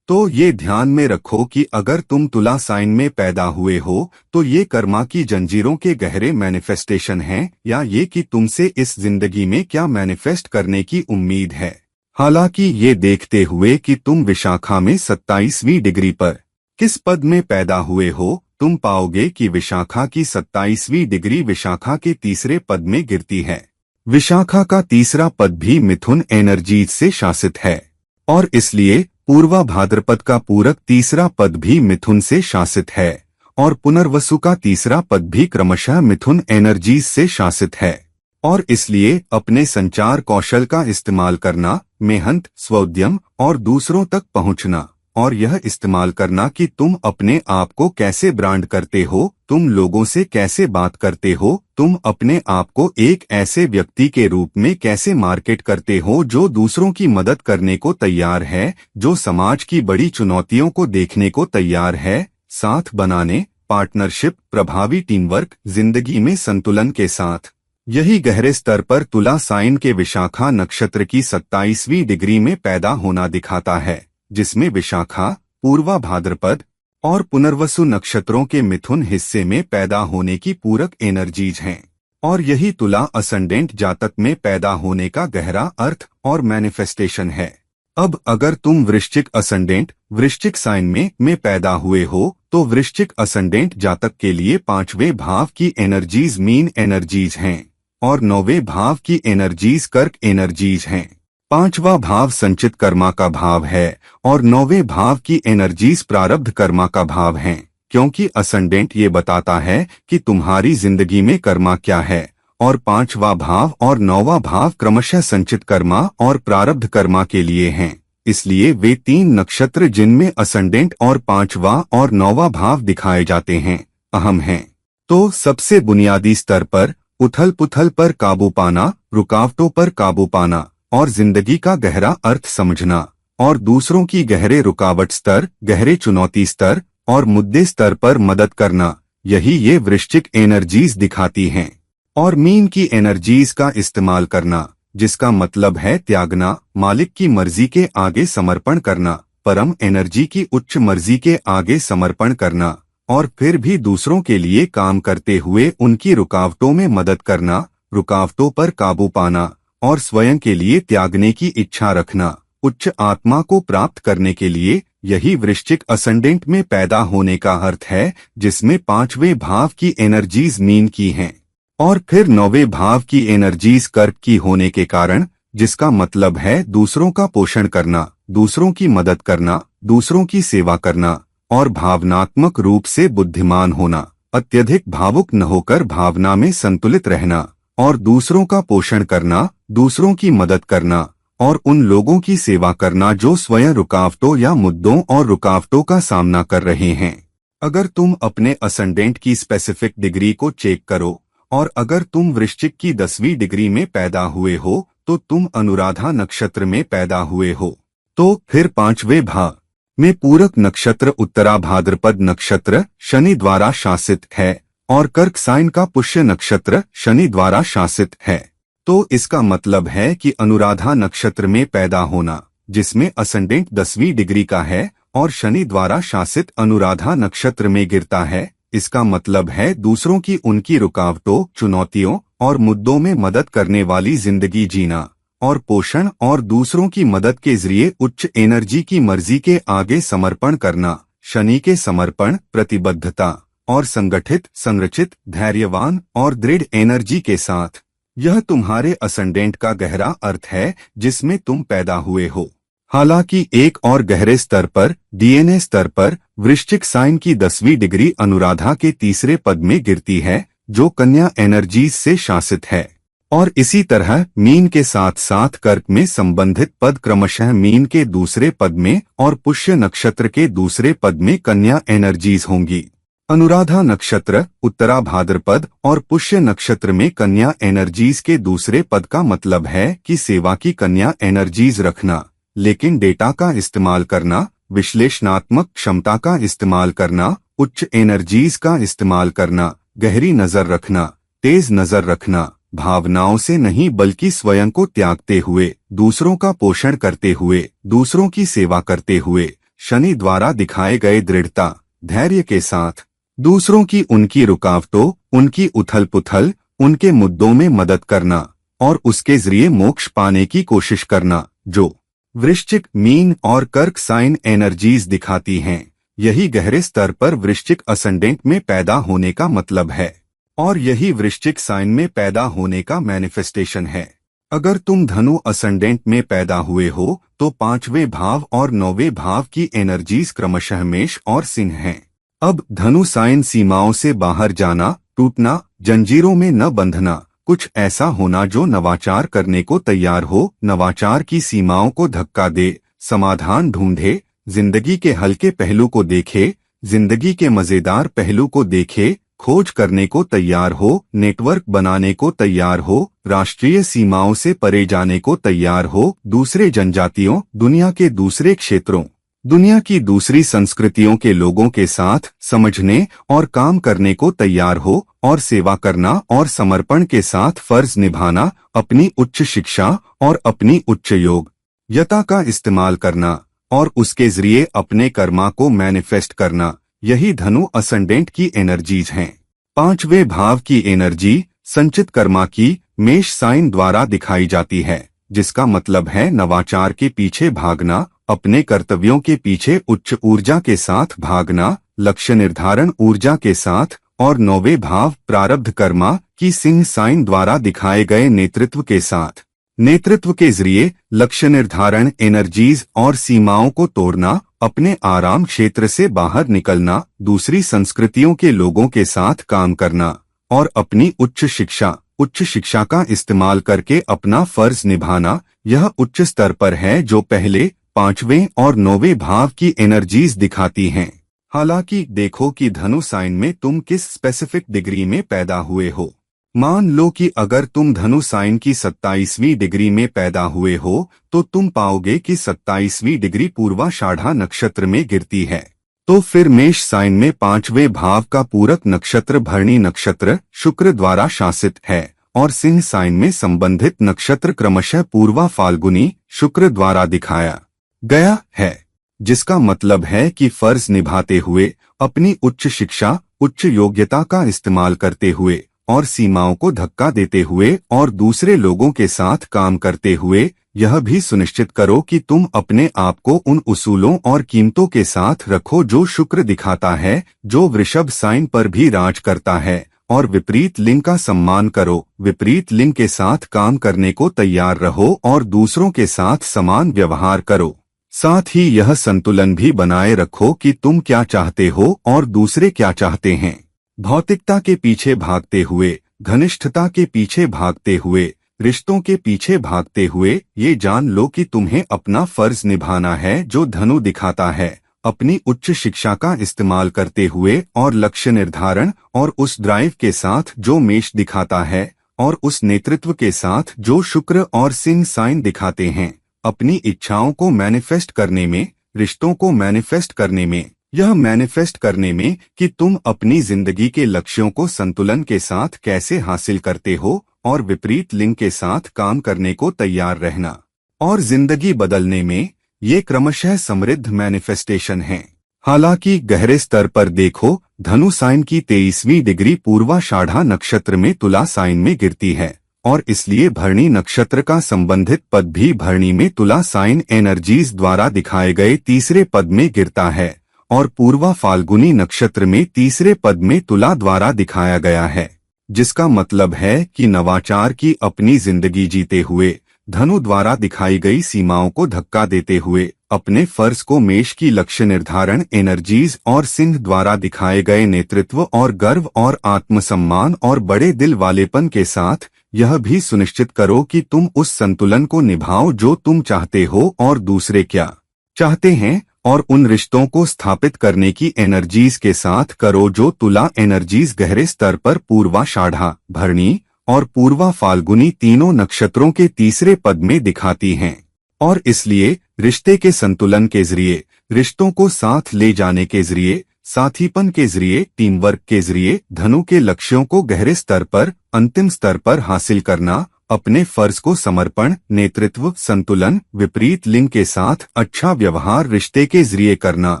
[SPEAKER 1] तो ये ध्यान में रखो कि अगर तुम तुला साइन में पैदा हुए हो तो ये कर्मा की जंजीरों के गहरे मैनिफेस्टेशन हैं, या ये कि तुमसे इस जिंदगी में क्या मैनिफेस्ट करने की उम्मीद है। हालांकि ये देखते हुए कि तुम विशाखा में 27वीं डिग्री पर किस पद में पैदा हुए हो, तुम पाओगे कि विशाखा की 27वीं डिग्री विशाखा के तीसरे पद में गिरती है। विशाखा का तीसरा पद भी मिथुन एनर्जीज से शासित है, और इसलिए पूर्वा भाद्रपद का पूरक तीसरा पद भी मिथुन से शासित है, और पुनर्वसु का तीसरा पद भी क्रमशः मिथुन एनर्जीज से शासित है। और इसलिए अपने संचार कौशल का इस्तेमाल करना, मेहनत, स्वोद्यम और दूसरों तक पहुंचना, और यह इस्तेमाल करना कि तुम अपने आप को कैसे ब्रांड करते हो, तुम लोगों से कैसे बात करते हो, तुम अपने आप को एक ऐसे व्यक्ति के रूप में कैसे मार्केट करते हो जो दूसरों की मदद करने को तैयार है, जो समाज की बड़ी चुनौतियों को देखने को तैयार है, साथ बनाने, पार्टनरशिप, प्रभावी टीम वर्क, जिंदगी में संतुलन के साथ। यही गहरे स्तर पर तुला साइन के विशाखा नक्षत्र की 27वीं डिग्री में पैदा होना दिखाता है, जिसमें विशाखा, पूर्वा भाद्रपद और पुनर्वसु नक्षत्रों के मिथुन हिस्से में पैदा होने की पूरक एनर्जीज हैं। और यही तुला असेंडेंट जातक में पैदा होने का गहरा अर्थ और मैनिफेस्टेशन है। अब अगर तुम वृश्चिक असेंडेंट, वृश्चिक साइन में पैदा हुए हो तो वृश्चिक असेंडेंट जातक के लिए 5वें भाव की एनर्जीज मीन एनर्जीज हैं, और 9वें भाव की एनर्जीज कर्क एनर्जीज हैं। 5वां भाव संचित कर्मा का भाव है, और 9वें भाव की एनर्जीज प्रारब्ध कर्मा का भाव हैं, क्योंकि असेंडेंट ये बताता है कि तुम्हारी जिंदगी में कर्मा क्या है, और 5वां भाव और 9वां भाव क्रमशः संचित कर्मा और प्रारब्ध कर्मा के लिए हैं। इसलिए वे 3 नक्षत्र जिनमें असेंडेंट और 5वां और 9वां भाव दिखाए जाते हैं, अहम हैं। तो सबसे बुनियादी स्तर पर उथल पुथल पर काबू पाना, रुकावटों पर काबू पाना, और जिंदगी का गहरा अर्थ समझना, और दूसरों की गहरे रुकावट स्तर, गहरे चुनौती स्तर और मुद्दे स्तर पर मदद करना, यही ये वृश्चिक एनर्जीज दिखाती हैं। और मीन की एनर्जीज का इस्तेमाल करना, जिसका मतलब है त्यागना, मालिक की मर्जी के आगे समर्पण करना, परम एनर्जी की उच्च मर्जी के आगे समर्पण करना, और फिर भी दूसरों के लिए काम करते हुए उनकी रुकावटों में मदद करना, रुकावटों पर काबू पाना, और स्वयं के लिए त्यागने की इच्छा रखना, उच्च आत्मा को प्राप्त करने के लिए। यही वृश्चिक असेंडेंट में पैदा होने का अर्थ है, जिसमें 5वें भाव की एनर्जीज मीन की हैं, और फिर 9वें भाव की एनर्जीज कर्क की होने के कारण जिसका मतलब है दूसरों का पोषण करना, दूसरों की मदद करना, दूसरों की सेवा करना और भावनात्मक रूप से बुद्धिमान होना, अत्यधिक भावुक न होकर भावना में संतुलित रहना और दूसरों का पोषण करना, दूसरों की मदद करना और उन लोगों की सेवा करना जो स्वयं रुकावटों या मुद्दों और रुकावटों का सामना कर रहे हैं। अगर तुम अपने असेंडेंट की स्पेसिफिक डिग्री को चेक करो और अगर तुम वृश्चिक की 10वीं डिग्री में पैदा हुए हो तो तुम अनुराधा नक्षत्र में पैदा हुए हो। तो फिर 5वें भाव में पूरक नक्षत्र उत्तरा भाद्रपद नक्षत्र शनि द्वारा शासित है और कर्क साइन का पुष्य नक्षत्र शनि द्वारा शासित है। तो इसका मतलब है कि अनुराधा नक्षत्र में पैदा होना, जिसमें असेंडेंट 10वीं डिग्री का है और शनि द्वारा शासित अनुराधा नक्षत्र में गिरता है, इसका मतलब है दूसरों की उनकी रुकावटों, चुनौतियों और मुद्दों में मदद करने वाली जिंदगी जीना और पोषण और दूसरों की मदद के जरिए उच्च एनर्जी की मर्जी के आगे समर्पण करना, शनि के समर्पण, प्रतिबद्धता और संगठित, संरचित, धैर्यवान और दृढ़ एनर्जी के साथ। यह तुम्हारे असेंडेंट का गहरा अर्थ है जिसमें तुम पैदा हुए हो। हालांकि एक और गहरे स्तर पर, डीएनए स्तर पर, वृश्चिक साइन की 10वीं डिग्री अनुराधा के तीसरे पद में गिरती है जो कन्या एनर्जीज से शासित है और इसी तरह मीन के साथ साथ कर्क में संबंधित पद क्रमशः मीन के दूसरे पद में और पुष्य नक्षत्र के दूसरे पद में कन्या एनर्जीज होंगी। अनुराधा नक्षत्र, उत्तरा भाद्रपद और पुष्य नक्षत्र में कन्या एनर्जीज के दूसरे पद का मतलब है कि सेवा की कन्या एनर्जीज रखना, लेकिन डेटा का इस्तेमाल करना, विश्लेषणात्मक क्षमता का इस्तेमाल करना, उच्च एनर्जीज का इस्तेमाल करना, गहरी नजर रखना, तेज नजर रखना, भावनाओं से नहीं बल्कि स्वयं को त्यागते हुए, दूसरों का पोषण करते हुए, दूसरों की सेवा करते हुए, शनि द्वारा दिखाए गए दृढ़ता, धैर्य के साथ दूसरों की उनकी रुकावटों, उनकी उथल पुथल, उनके मुद्दों में मदद करना और उसके जरिए मोक्ष पाने की कोशिश करना, जो वृश्चिक, मीन और कर्क साइन एनर्जीज दिखाती हैं। यही गहरे स्तर पर वृश्चिक असेंडेंट में पैदा होने का मतलब है और यही वृश्चिक साइन में पैदा होने का मैनिफेस्टेशन है। अगर तुम धनु असेंडेंट में पैदा हुए हो तो 5वें भाव और 9वें भाव की एनर्जीज क्रमशः मेष और सिंह हैं। अब धनु साइन सीमाओं से बाहर जाना, टूटना, जंजीरों में न बंधना, कुछ ऐसा होना जो नवाचार करने को तैयार हो, नवाचार की सीमाओं को धक्का दे, समाधान ढूंढे, जिंदगी के हल्के पहलू को देखे, जिंदगी के मजेदार पहलू को देखे, खोज करने को तैयार हो, नेटवर्क बनाने को तैयार हो, राष्ट्रीय सीमाओं से परे जाने को तैयार हो, दूसरे जनजातियों, दुनिया के दूसरे क्षेत्रों, दुनिया की दूसरी संस्कृतियों के लोगों के साथ समझने और काम करने को तैयार हो और सेवा करना और समर्पण के साथ फर्ज निभाना, अपनी उच्च शिक्षा और अपनी उच्च योग्यता का इस्तेमाल करना और उसके जरिए अपने कर्मा को मैनिफेस्ट करना, यही धनु असेंडेंट की एनर्जीज हैं। 5वें भाव की एनर्जी संचित कर्मा की मेष साइन द्वारा दिखाई जाती है, जिसका मतलब है नवाचार के पीछे भागना, अपने कर्तव्यों के पीछे उच्च ऊर्जा के साथ भागना, लक्ष्य निर्धारण ऊर्जा के साथ और 9वें भाव प्रारब्ध कर्मा की सिंह साइन द्वारा दिखाए गए नेतृत्व के साथ। नेतृत्व के जरिए लक्ष्य निर्धारण एनर्जीज और सीमाओं को तोड़ना, अपने आराम क्षेत्र से बाहर निकलना, दूसरी संस्कृतियों के लोगों के साथ काम करना और अपनी उच्च शिक्षा का इस्तेमाल करके अपना फर्ज निभाना, यह उच्च स्तर पर है जो पहले, 5वें और 9वें भाव की एनर्जीज दिखाती हैं। हालांकि देखो कि धनु साइन में तुम किस स्पेसिफिक डिग्री में पैदा हुए हो। मान लो कि अगर तुम धनु साइन की 27वीं डिग्री में पैदा हुए हो तो तुम पाओगे कि 27वीं डिग्री पूर्वाषाढ़ा नक्षत्र में गिरती है। तो फिर मेष साइन में 5वें भाव का पूरक नक्षत्र भरणी नक्षत्र शुक्र द्वारा शासित है और सिंह साइन में संबंधित नक्षत्र क्रमशः पूर्वा फाल्गुनी शुक्र द्वारा दिखाया गया है, जिसका मतलब है कि फर्ज निभाते हुए, अपनी उच्च शिक्षा, उच्च योग्यता का इस्तेमाल करते हुए और सीमाओं को धक्का देते हुए और दूसरे लोगों के साथ काम करते हुए यह भी सुनिश्चित करो कि तुम अपने आप को उन उसूलों और कीमतों के साथ रखो जो शुक्र दिखाता है, जो वृषभ साइन पर भी राज करता है और विपरीत लिंग का सम्मान करो। विपरीत लिंग के साथ काम करने को तैयार रहो और दूसरों के साथ समान व्यवहार करो। साथ ही यह संतुलन भी बनाए रखो कि तुम क्या चाहते हो और दूसरे क्या चाहते हैं। भौतिकता के पीछे भागते हुए, घनिष्ठता के पीछे भागते हुए, रिश्तों के पीछे भागते हुए ये जान लो कि तुम्हें अपना फर्ज निभाना है जो धनु दिखाता है। अपनी उच्च शिक्षा का इस्तेमाल करते हुए और लक्ष्य निर्धारण और उस ड्राइव के साथ जो मेष दिखाता है और उस नेतृत्व के साथ जो शुक्र और सिंह साइन दिखाते हैं। अपनी इच्छाओं को मैनिफेस्ट करने में, रिश्तों को मैनिफेस्ट करने में, यह मैनिफेस्ट करने में कि तुम अपनी जिंदगी के लक्ष्यों को संतुलन के साथ कैसे हासिल करते हो और विपरीत लिंग के साथ काम करने को तैयार रहना और जिंदगी बदलने में, ये क्रमशः समृद्ध मैनिफेस्टेशन है। हालांकि गहरे स्तर पर देखो, धनु साइन की 23वीं डिग्री पूर्वाषाढ़ा नक्षत्र में तुला साइन में गिरती है और इसलिए भरणी नक्षत्र का संबंधित पद भी भरणी में तुला साइन एनर्जीज द्वारा दिखाए गए तीसरे पद में गिरता है और पूर्वा फाल्गुनी नक्षत्र में तीसरे पद में तुला द्वारा दिखाया गया है, जिसका मतलब है कि नवाचार की अपनी जिंदगी जीते हुए, धनु द्वारा दिखाई गई सीमाओं को धक्का देते हुए, अपने फर्ज को मेष की लक्ष्य निर्धारण एनर्जीज और सिंह द्वारा दिखाए गए नेतृत्व और गर्व और आत्मसम्मान और बड़े दिल वालेपन के साथ यह भी सुनिश्चित करो कि तुम उस संतुलन को निभाओ जो तुम चाहते हो और दूसरे क्या चाहते हैं, और उन रिश्तों को स्थापित करने की एनर्जीज के साथ करो जो तुला एनर्जीज गहरे स्तर पर पूर्वाषाढ़ा, भरणी और पूर्वा फाल्गुनी तीनों नक्षत्रों के तीसरे पद में दिखाती हैं। और इसलिए रिश्ते के संतुलन के जरिए, रिश्तों को साथ ले जाने के जरिए, साथीपन के जरिए, टीम वर्क के जरिए धनु के लक्ष्यों को गहरे स्तर पर, अंतिम स्तर पर हासिल करना, अपने फर्ज को समर्पण, नेतृत्व, संतुलन, विपरीत लिंग के साथ अच्छा व्यवहार रिश्ते के जरिए करना,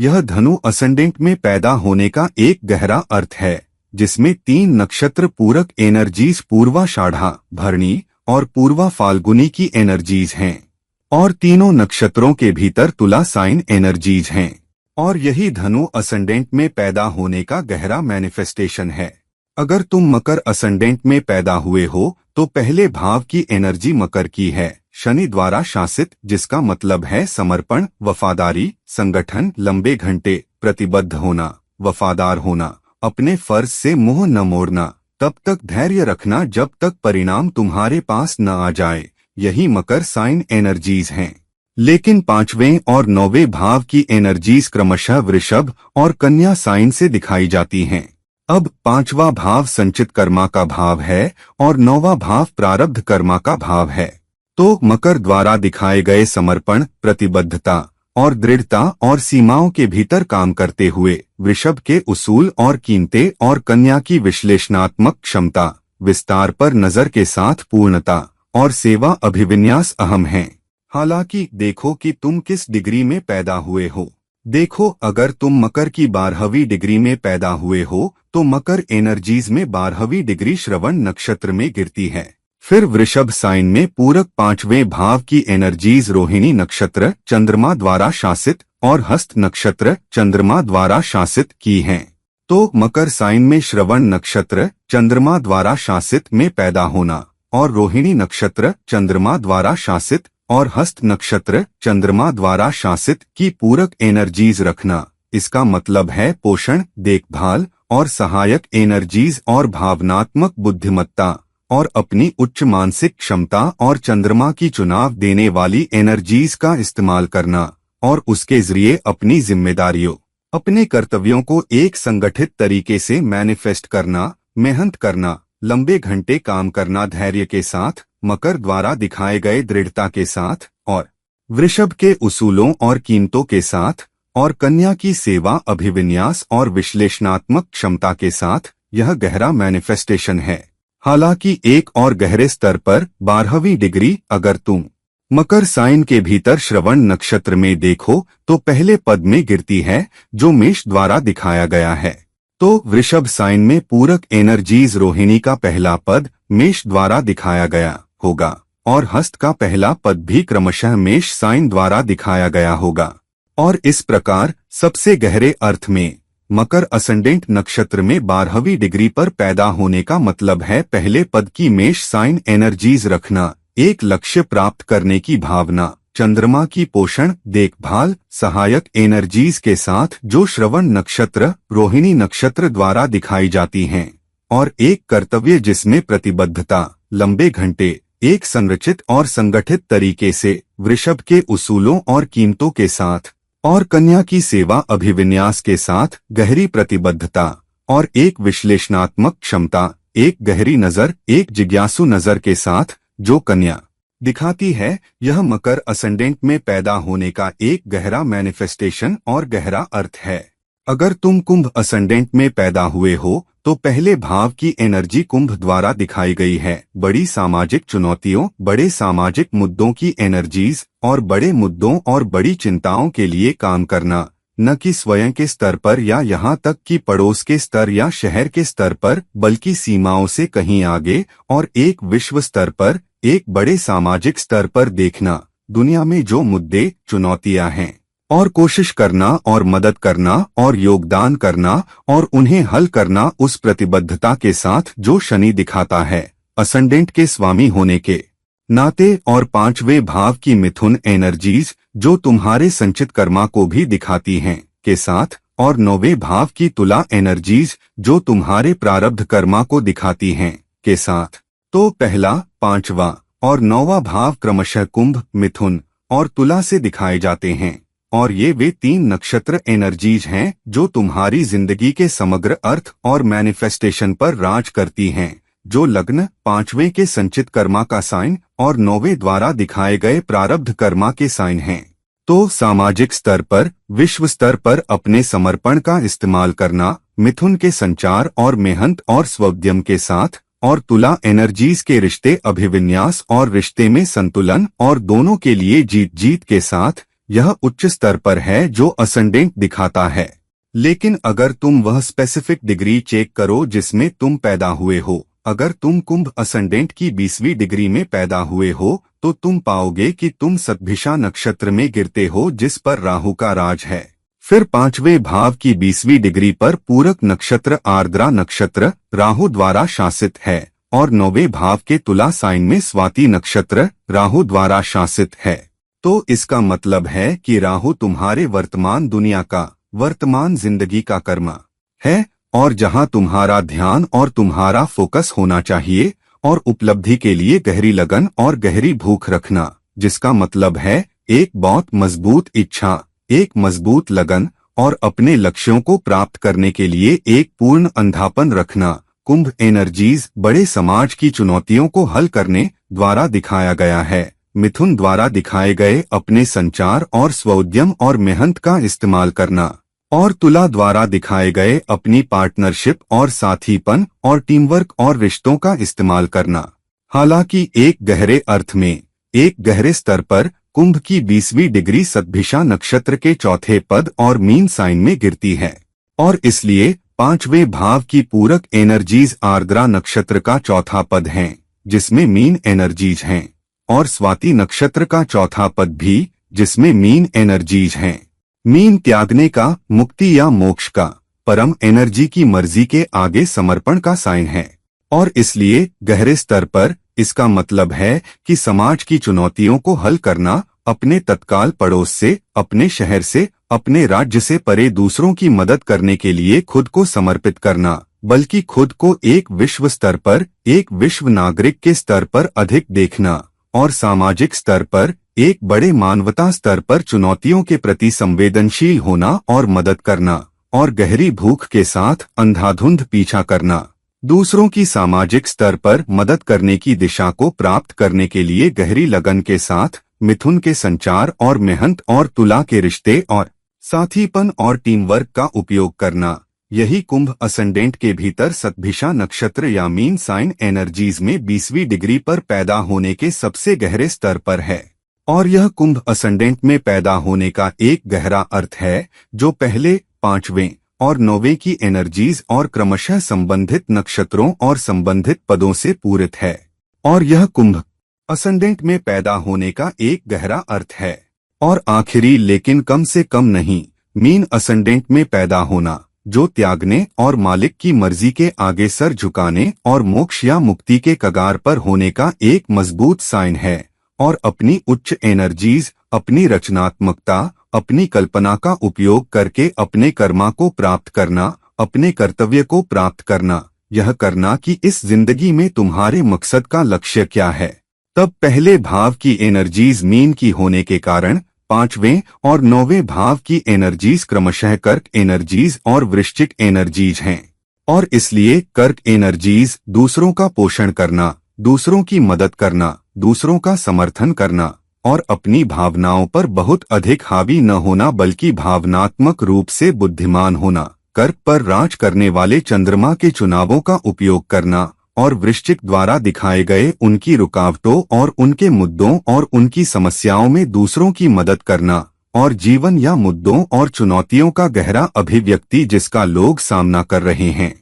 [SPEAKER 1] यह धनु असेंडेंट में पैदा होने का एक गहरा अर्थ है, जिसमें 3 नक्षत्र पूरक एनर्जीज पूर्वाषाढ़ा, भरणी और पूर्वा फाल्गुनी की एनर्जीज हैं और तीनों नक्षत्रों के भीतर तुला साइन एनर्जीज हैं और यही धनु असेंडेंट में पैदा होने का गहरा मैनिफेस्टेशन है। अगर तुम मकर असेंडेंट में पैदा हुए हो तो पहले भाव की एनर्जी मकर की है, शनि द्वारा शासित, जिसका मतलब है समर्पण, वफादारी, संगठन, लंबे घंटे, प्रतिबद्ध होना, वफादार होना, अपने फर्ज से मुंह न मोड़ना, तब तक धैर्य रखना जब तक परिणाम तुम्हारे पास न आ जाए, यही मकर साइन एनर्जीज हैं। लेकिन 5वें और 9वें भाव की एनर्जीज क्रमशः वृषभ और कन्या साइन से दिखाई जाती हैं। अब 5वां भाव संचित कर्मा का भाव है और 9वां भाव प्रारब्ध कर्मा का भाव है। तो मकर द्वारा दिखाए गए समर्पण, प्रतिबद्धता और दृढ़ता और सीमाओं के भीतर काम करते हुए वृषभ के उसूल और कीमतें और कन्या की विश्लेषणात्मक क्षमता, विस्तार पर नजर के साथ पूर्णता और सेवा अभिविन्यास अहम हैं। हालांकि देखो कि तुम किस डिग्री में पैदा हुए हो। देखो, अगर तुम मकर की 12वीं डिग्री में पैदा हुए हो तो मकर एनर्जीज में 12वीं डिग्री श्रवण नक्षत्र में गिरती है। फिर वृषभ साइन में पूरक 5वें भाव की एनर्जीज रोहिणी नक्षत्र चंद्रमा द्वारा शासित और हस्त नक्षत्र चंद्रमा द्वारा शासित की हैं। तो मकर साइन में श्रवण नक्षत्र चंद्रमा द्वारा शासित में पैदा होना और रोहिणी नक्षत्र चंद्रमा द्वारा शासित और हस्त नक्षत्र चंद्रमा द्वारा शासित की पूरक एनर्जीज रखना, इसका मतलब है पोषण, देखभाल और सहायक एनर्जीज और भावनात्मक बुद्धिमत्ता और अपनी उच्च मानसिक क्षमता और चंद्रमा की चुनाव देने वाली एनर्जीज का इस्तेमाल करना और उसके जरिए अपनी जिम्मेदारियों, अपने कर्तव्यों को एक संगठित तरीके से मैनिफेस्ट करना, मेहनत करना, लंबे घंटे काम करना धैर्य के साथ, मकर द्वारा दिखाए गए दृढ़ता के साथ और वृषभ के उसूलों और कीमतों के साथ और कन्या की सेवा, अभिविन्यास और विश्लेषणात्मक क्षमता के साथ यह गहरा मैनिफेस्टेशन है। हालांकि एक और गहरे स्तर पर 12वीं डिग्री अगर तुम मकर साइन के भीतर श्रवण नक्षत्र में देखो तो पहले पद में गिरती है जो मेष द्वारा दिखाया गया है। तो वृषभ साइन में पूरक एनर्जीज रोहिणी का पहला पद मेष द्वारा दिखाया गया होगा और हस्त का पहला पद भी क्रमशः मेष साइन द्वारा दिखाया गया होगा। और इस प्रकार सबसे गहरे अर्थ में मकर असेंडेंट नक्षत्र में 12वीं डिग्री पर पैदा होने का मतलब है पहले पद की मेष साइन एनर्जीज रखना, एक लक्ष्य प्राप्त करने की भावना, चंद्रमा की पोषण, देखभाल, सहायक एनर्जीज के साथ जो श्रवण नक्षत्र, रोहिणी नक्षत्र द्वारा दिखाई जाती हैं, और एक कर्तव्य जिसमें प्रतिबद्धता, लंबे घंटे, एक संरचित और संगठित तरीके से, वृषभ के उसूलों और कीमतों के साथ, और कन्या की सेवा अभिविन्यास के साथ, गहरी प्रतिबद्धता और एक विश्लेषणात्मक क्षमता, एक गहरी नजर, एक जिज्ञासु नजर के साथ जो कन्या दिखाती है। यह मकर असेंडेंट में पैदा होने का एक गहरा मैनिफेस्टेशन और गहरा अर्थ है। अगर तुम कुंभ असेंडेंट में पैदा हुए हो तो पहले भाव की एनर्जी कुंभ द्वारा दिखाई गई है। बड़ी सामाजिक चुनौतियों, बड़े सामाजिक मुद्दों की एनर्जीज और बड़े मुद्दों और बड़ी चिंताओं के लिए काम करना, न कि स्वयं के स्तर पर या यहाँ तक कि पड़ोस के स्तर या शहर के स्तर पर, बल्कि सीमाओं से कहीं आगे और एक विश्व स्तर पर, एक बड़े सामाजिक स्तर पर देखना, दुनिया में जो मुद्दे, चुनौतियां हैं, और कोशिश करना और मदद करना और योगदान करना और उन्हें हल करना उस प्रतिबद्धता के साथ जो शनि दिखाता है असेंडेंट के स्वामी होने के नाते, और 5वें भाव की मिथुन एनर्जीज जो तुम्हारे संचित कर्मा को भी दिखाती हैं के साथ, और 9वें भाव की तुला एनर्जीज जो तुम्हारे प्रारब्ध कर्मा को दिखाती हैं के साथ। तो पहला, 5वां और 9वां भाव क्रमशः कुंभ, मिथुन और तुला से दिखाए जाते हैं, और ये वे 3 नक्षत्र एनर्जीज हैं जो तुम्हारी जिंदगी के समग्र अर्थ और मैनिफेस्टेशन पर राज करती हैं, जो लग्न 5वें के संचित कर्मा का साइन और 9वें द्वारा दिखाए गए प्रारब्ध कर्मा के साइन हैं। तो सामाजिक स्तर पर, विश्व स्तर पर अपने समर्पण का इस्तेमाल करना, मिथुन के संचार और मेहनत और स्वोद्यम के साथ, और तुला एनर्जीज के रिश्ते अभिविन्यास और रिश्ते में संतुलन और दोनों के लिए जीत जीत के साथ, यह उच्च स्तर पर है जो असेंडेंट दिखाता है। लेकिन अगर तुम वह स्पेसिफिक डिग्री चेक करो जिसमें तुम पैदा हुए हो, अगर तुम कुंभ असेंडेंट की 20वीं डिग्री में पैदा हुए हो तो तुम पाओगे कि तुम सतभिषा नक्षत्र में गिरते हो जिस पर राहु का राज है। फिर 5वें भाव की 20वीं डिग्री पर पूरक नक्षत्र आर्द्रा नक्षत्र राहु द्वारा शासित है, और 9वें भाव के तुला साइन में स्वाति नक्षत्र राहु द्वारा शासित है। तो इसका मतलब है कि राहु तुम्हारे वर्तमान दुनिया का, वर्तमान जिंदगी का कर्मा है, और जहां तुम्हारा ध्यान और तुम्हारा फोकस होना चाहिए, और उपलब्धि के लिए गहरी लगन और गहरी भूख रखना, जिसका मतलब है एक बहुत मजबूत इच्छा, एक मजबूत लगन, और अपने लक्ष्यों को प्राप्त करने के लिए एक पूर्ण अंधापन रखना। कुंभ एनर्जीज बड़े समाज की चुनौतियों को हल करने द्वारा दिखाया गया है। मिथुन द्वारा दिखाए गए अपने संचार और स्वोद्यम और मेहनत का इस्तेमाल करना, और तुला द्वारा दिखाए गए अपनी पार्टनरशिप और साथीपन और टीमवर्क और रिश्तों का इस्तेमाल करना। हालांकि एक गहरे अर्थ में, एक गहरे स्तर पर, कुंभ की 20वीं डिग्री सतभिषा नक्षत्र के चौथे पद और मीन साइन में गिरती है, और इसलिए 5वें भाव की पूरक एनर्जीज आर्द्रा नक्षत्र का चौथा पद हैं, जिसमें मीन एनर्जीज हैं, और स्वाति नक्षत्र का चौथा पद भी, जिसमें मीन एनर्जीज हैं। मीन त्यागने का, मुक्ति या मोक्ष का, परम एनर्जी की मर्जी के आगे समर्पण का साइन है, और इसलिए गहरे स्तर पर इसका मतलब है कि समाज की चुनौतियों को हल करना, अपने तत्काल पड़ोस से, अपने शहर से, अपने राज्य से परे दूसरों की मदद करने के लिए खुद को समर्पित करना, बल्कि खुद को एक विश्व स्तर पर, एक विश्व नागरिक के स्तर पर अधिक देखना, और सामाजिक स्तर पर, एक बड़े मानवता स्तर पर चुनौतियों के प्रति संवेदनशील होना और मदद करना, और गहरी भूख के साथ अंधाधुंध पीछा करना। दूसरों की सामाजिक स्तर पर मदद करने की दिशा को प्राप्त करने के लिए गहरी लगन के साथ मिथुन के संचार और मेहनत और तुला के रिश्ते और साथीपन और टीम वर्क का उपयोग करना। यही कुंभ असेंडेंट के भीतर सतभिषा नक्षत्र या मीन साइन एनर्जीज में 20वीं डिग्री पर पैदा होने के सबसे गहरे स्तर पर है, और यह कुंभ असेंडेंट में पैदा होने का एक गहरा अर्थ है जो पहले, 5वें और 9वें की एनर्जीज और क्रमशः संबंधित नक्षत्रों और संबंधित पदों से पूरित है। और यह कुंभ असेंडेंट में पैदा होने का एक गहरा अर्थ है। और आखिरी लेकिन कम से कम नहीं, मीन असेंडेंट में पैदा होना, जो त्यागने और मालिक की मर्जी के आगे सर झुकाने और मोक्ष या मुक्ति के कगार पर होने का एक मजबूत साइन है। और अपनी उच्च एनर्जीज, अपनी रचनात्मकता, अपनी कल्पना का उपयोग करके अपने कर्मा को प्राप्त करना, अपने कर्तव्य को प्राप्त करना, यह करना कि इस जिंदगी में तुम्हारे मकसद का लक्ष्य क्या है। तब पहले भाव की एनर्जीज मीन की होने के कारण पांचवें और नौवें भाव की एनर्जीज क्रमशः कर्क एनर्जीज और वृश्चिक एनर्जीज हैं। और इसलिए कर्क एनर्जीज दूसरों का पोषण करना, दूसरों की मदद करना, दूसरों का समर्थन करना और अपनी भावनाओं पर बहुत अधिक हावी न होना बल्कि भावनात्मक रूप से बुद्धिमान होना, कर्क पर राज करने वाले चंद्रमा के चुनावों का उपयोग करना और वृश्चिक द्वारा दिखाए गए उनकी रुकावटों और उनके मुद्दों और उनकी समस्याओं में दूसरों की मदद करना और जीवन या मुद्दों और चुनौतियों का गहरा अभिव्यक्ति जिसका लोग सामना कर रहे हैं।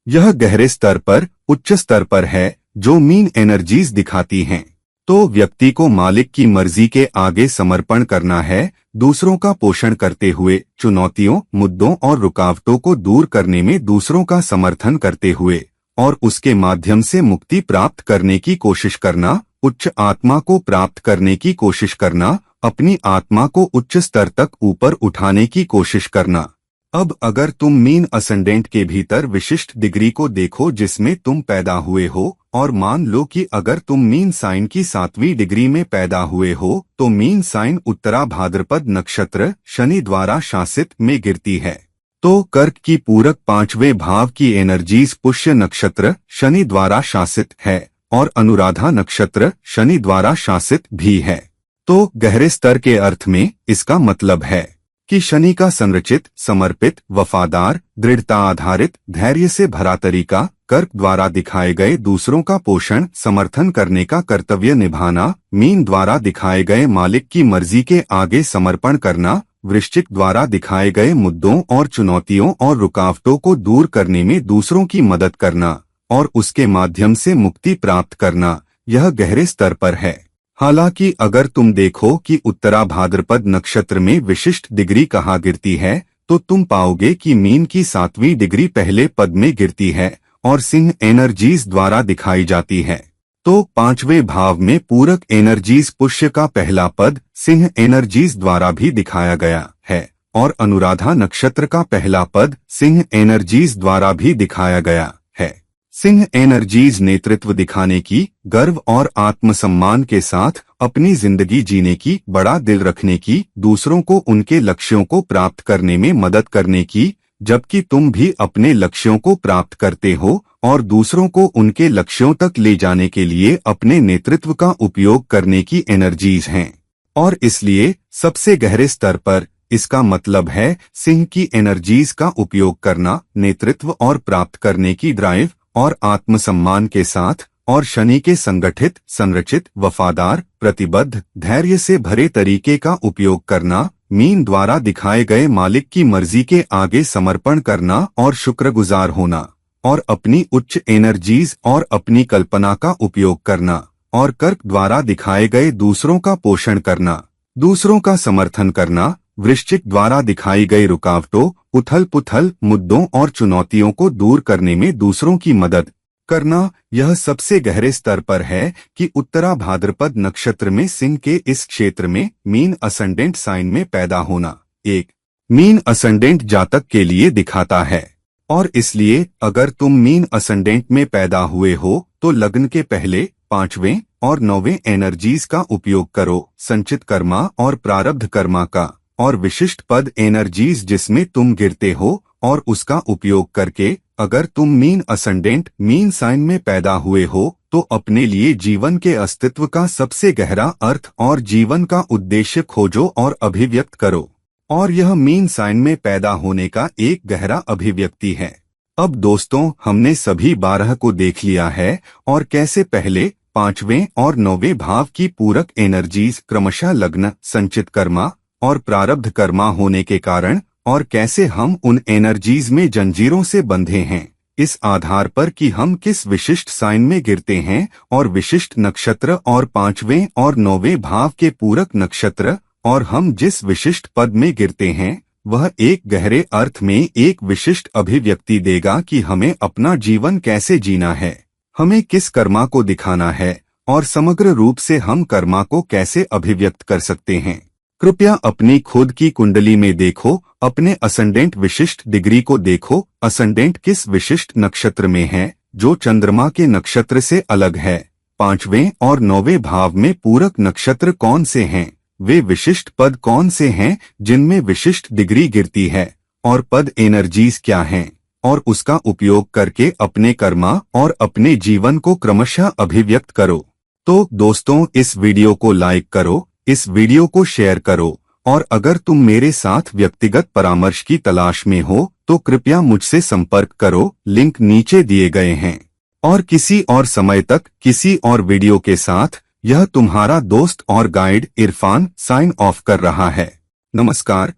[SPEAKER 1] यह गहरे स्तर पर, उच्च स्तर पर है जो मीन एनर्जीज दिखाती हैं। तो व्यक्ति को मालिक की मर्जी के आगे समर्पण करना है, दूसरों का पोषण करते हुए, चुनौतियों, मुद्दों और रुकावटों को दूर करने में दूसरों का समर्थन करते हुए और उसके माध्यम से मुक्ति प्राप्त करने की कोशिश करना, उच्च आत्मा को प्राप्त करने की कोशिश करना, अपनी आत्मा को उच्च स्तर तक ऊपर उठाने की कोशिश करना। अब अगर तुम मीन असेंडेंट के भीतर विशिष्ट डिग्री को देखो जिसमें तुम पैदा हुए हो, और मान लो कि अगर तुम मीन साइन की 7वीं डिग्री में पैदा हुए हो तो मीन साइन उत्तरा भाद्रपद नक्षत्र शनि द्वारा शासित में गिरती है। तो कर्क की पूरक 5वें भाव की एनर्जीज पुष्य नक्षत्र शनि द्वारा शासित है और अनुराधा नक्षत्र शनि द्वारा शासित भी है। तो गहरे स्तर के अर्थ में इसका मतलब है कि शनि का संरचित, समर्पित, वफादार, दृढ़ता आधारित, धैर्य से भरा तरीका, कर्क द्वारा दिखाए गए दूसरों का पोषण, समर्थन करने का कर्तव्य निभाना, मीन द्वारा दिखाए गए मालिक की मर्जी के आगे समर्पण करना, वृश्चिक द्वारा दिखाए गए मुद्दों और चुनौतियों और रुकावटों को दूर करने में दूसरों की मदद करना और उसके माध्यम से मुक्ति प्राप्त करना, यह गहरे स्तर पर है। हालांकि अगर तुम देखो कि उत्तरा भाद्रपद नक्षत्र में विशिष्ट डिग्री कहाँ गिरती है तो तुम पाओगे कि मीन की 7वीं डिग्री पहले पद में गिरती है और सिंह एनर्जीज द्वारा दिखाई जाती है। तो 5वें भाव में पूरक एनर्जीज पुष्य का पहला पद सिंह एनर्जीज द्वारा भी दिखाया गया है और अनुराधा नक्षत्र का पहला पद सिंह एनर्जीज द्वारा भी दिखाया गया है। सिंह एनर्जीज नेतृत्व दिखाने की, गर्व और आत्मसम्मान के साथ अपनी जिंदगी जीने की, बड़ा दिल रखने की, दूसरों को उनके लक्ष्यों को प्राप्त करने में मदद करने की, जबकि तुम भी अपने लक्ष्यों को प्राप्त करते हो और दूसरों को उनके लक्ष्यों तक ले जाने के लिए अपने नेतृत्व का उपयोग करने की एनर्जीज हैं। और इसलिए सबसे गहरे स्तर पर इसका मतलब है सिंह की एनर्जीज का उपयोग करना, नेतृत्व और प्राप्त करने की ड्राइव और आत्मसम्मान के साथ, और शनि के संगठित, संरचित, वफादार, प्रतिबद्ध, धैर्य से भरे तरीके का उपयोग करना, मीन द्वारा दिखाए गए मालिक की मर्जी के आगे समर्पण करना और शुक्रगुजार होना, और अपनी उच्च एनर्जीज और अपनी कल्पना का उपयोग करना, और कर्क द्वारा दिखाए गए दूसरों का पोषण करना, दूसरों का समर्थन करना, वृश्चिक द्वारा दिखाई गई रुकावटों, उथल पुथल, मुद्दों और चुनौतियों को दूर करने में दूसरों की मदद करना, यह सबसे गहरे स्तर पर है कि उत्तरा भाद्रपद नक्षत्र में सिंह के इस क्षेत्र में मीन असेंडेंट साइन में पैदा होना एक मीन असेंडेंट जातक के लिए दिखाता है। और इसलिए अगर तुम मीन असेंडेंट में पैदा हुए हो तो लग्न के पहले 5वें और 9वें एनर्जीज का उपयोग करो, संचित कर्मा और प्रारब्ध कर्मा का, और विशिष्ट पद एनर्जीज जिसमें तुम गिरते हो और उसका उपयोग करके अगर तुम मीन असेंडेंट मीन साइन में पैदा हुए हो तो अपने लिए जीवन के अस्तित्व का सबसे गहरा अर्थ और जीवन का उद्देश्य खोजो और अभिव्यक्त करो। और यह मीन साइन में पैदा होने का एक गहरा अभिव्यक्ति है। अब दोस्तों, हमने सभी 12 को देख लिया है और कैसे पहले 5वें और 9वें भाव की पूरक एनर्जीज क्रमशः लग्न, संचित कर्मा और प्रारब्ध कर्मा होने के कारण और कैसे हम उन एनर्जीज में जंजीरों से बंधे हैं, इस आधार पर कि हम किस विशिष्ट साइन में गिरते हैं और विशिष्ट नक्षत्र और 5वें और 9वें भाव के पूरक नक्षत्र और हम जिस विशिष्ट पद में गिरते हैं वह एक गहरे अर्थ में एक विशिष्ट अभिव्यक्ति देगा कि हमें अपना जीवन कैसे जीना है, हमें किस कर्मा को दिखाना है और समग्र रूप से हम कर्मा को कैसे अभिव्यक्त कर सकते हैं। कृपया अपनी खुद की कुंडली में देखो, अपने असेंडेंट विशिष्ट डिग्री को देखो। असेंडेंट किस विशिष्ट नक्षत्र में है जो चंद्रमा के नक्षत्र से अलग है। 5वें और 9वें भाव में पूरक नक्षत्र कौन से हैं, वे विशिष्ट पद कौन से हैं जिनमें विशिष्ट डिग्री गिरती है और पद एनर्जीज क्या हैं, और उसका उपयोग करके अपने कर्मा और अपने जीवन को क्रमशः अभिव्यक्त करो। तो दोस्तों, इस वीडियो को लाइक करो, इस वीडियो को शेयर करो, और अगर तुम मेरे साथ व्यक्तिगत परामर्श की तलाश में हो तो कृपया मुझसे संपर्क करो, लिंक नीचे दिए गए हैं। और किसी और समय तक किसी और वीडियो के साथ यह तुम्हारा दोस्त और गाइड इरफान साइन ऑफ कर रहा है। नमस्कार।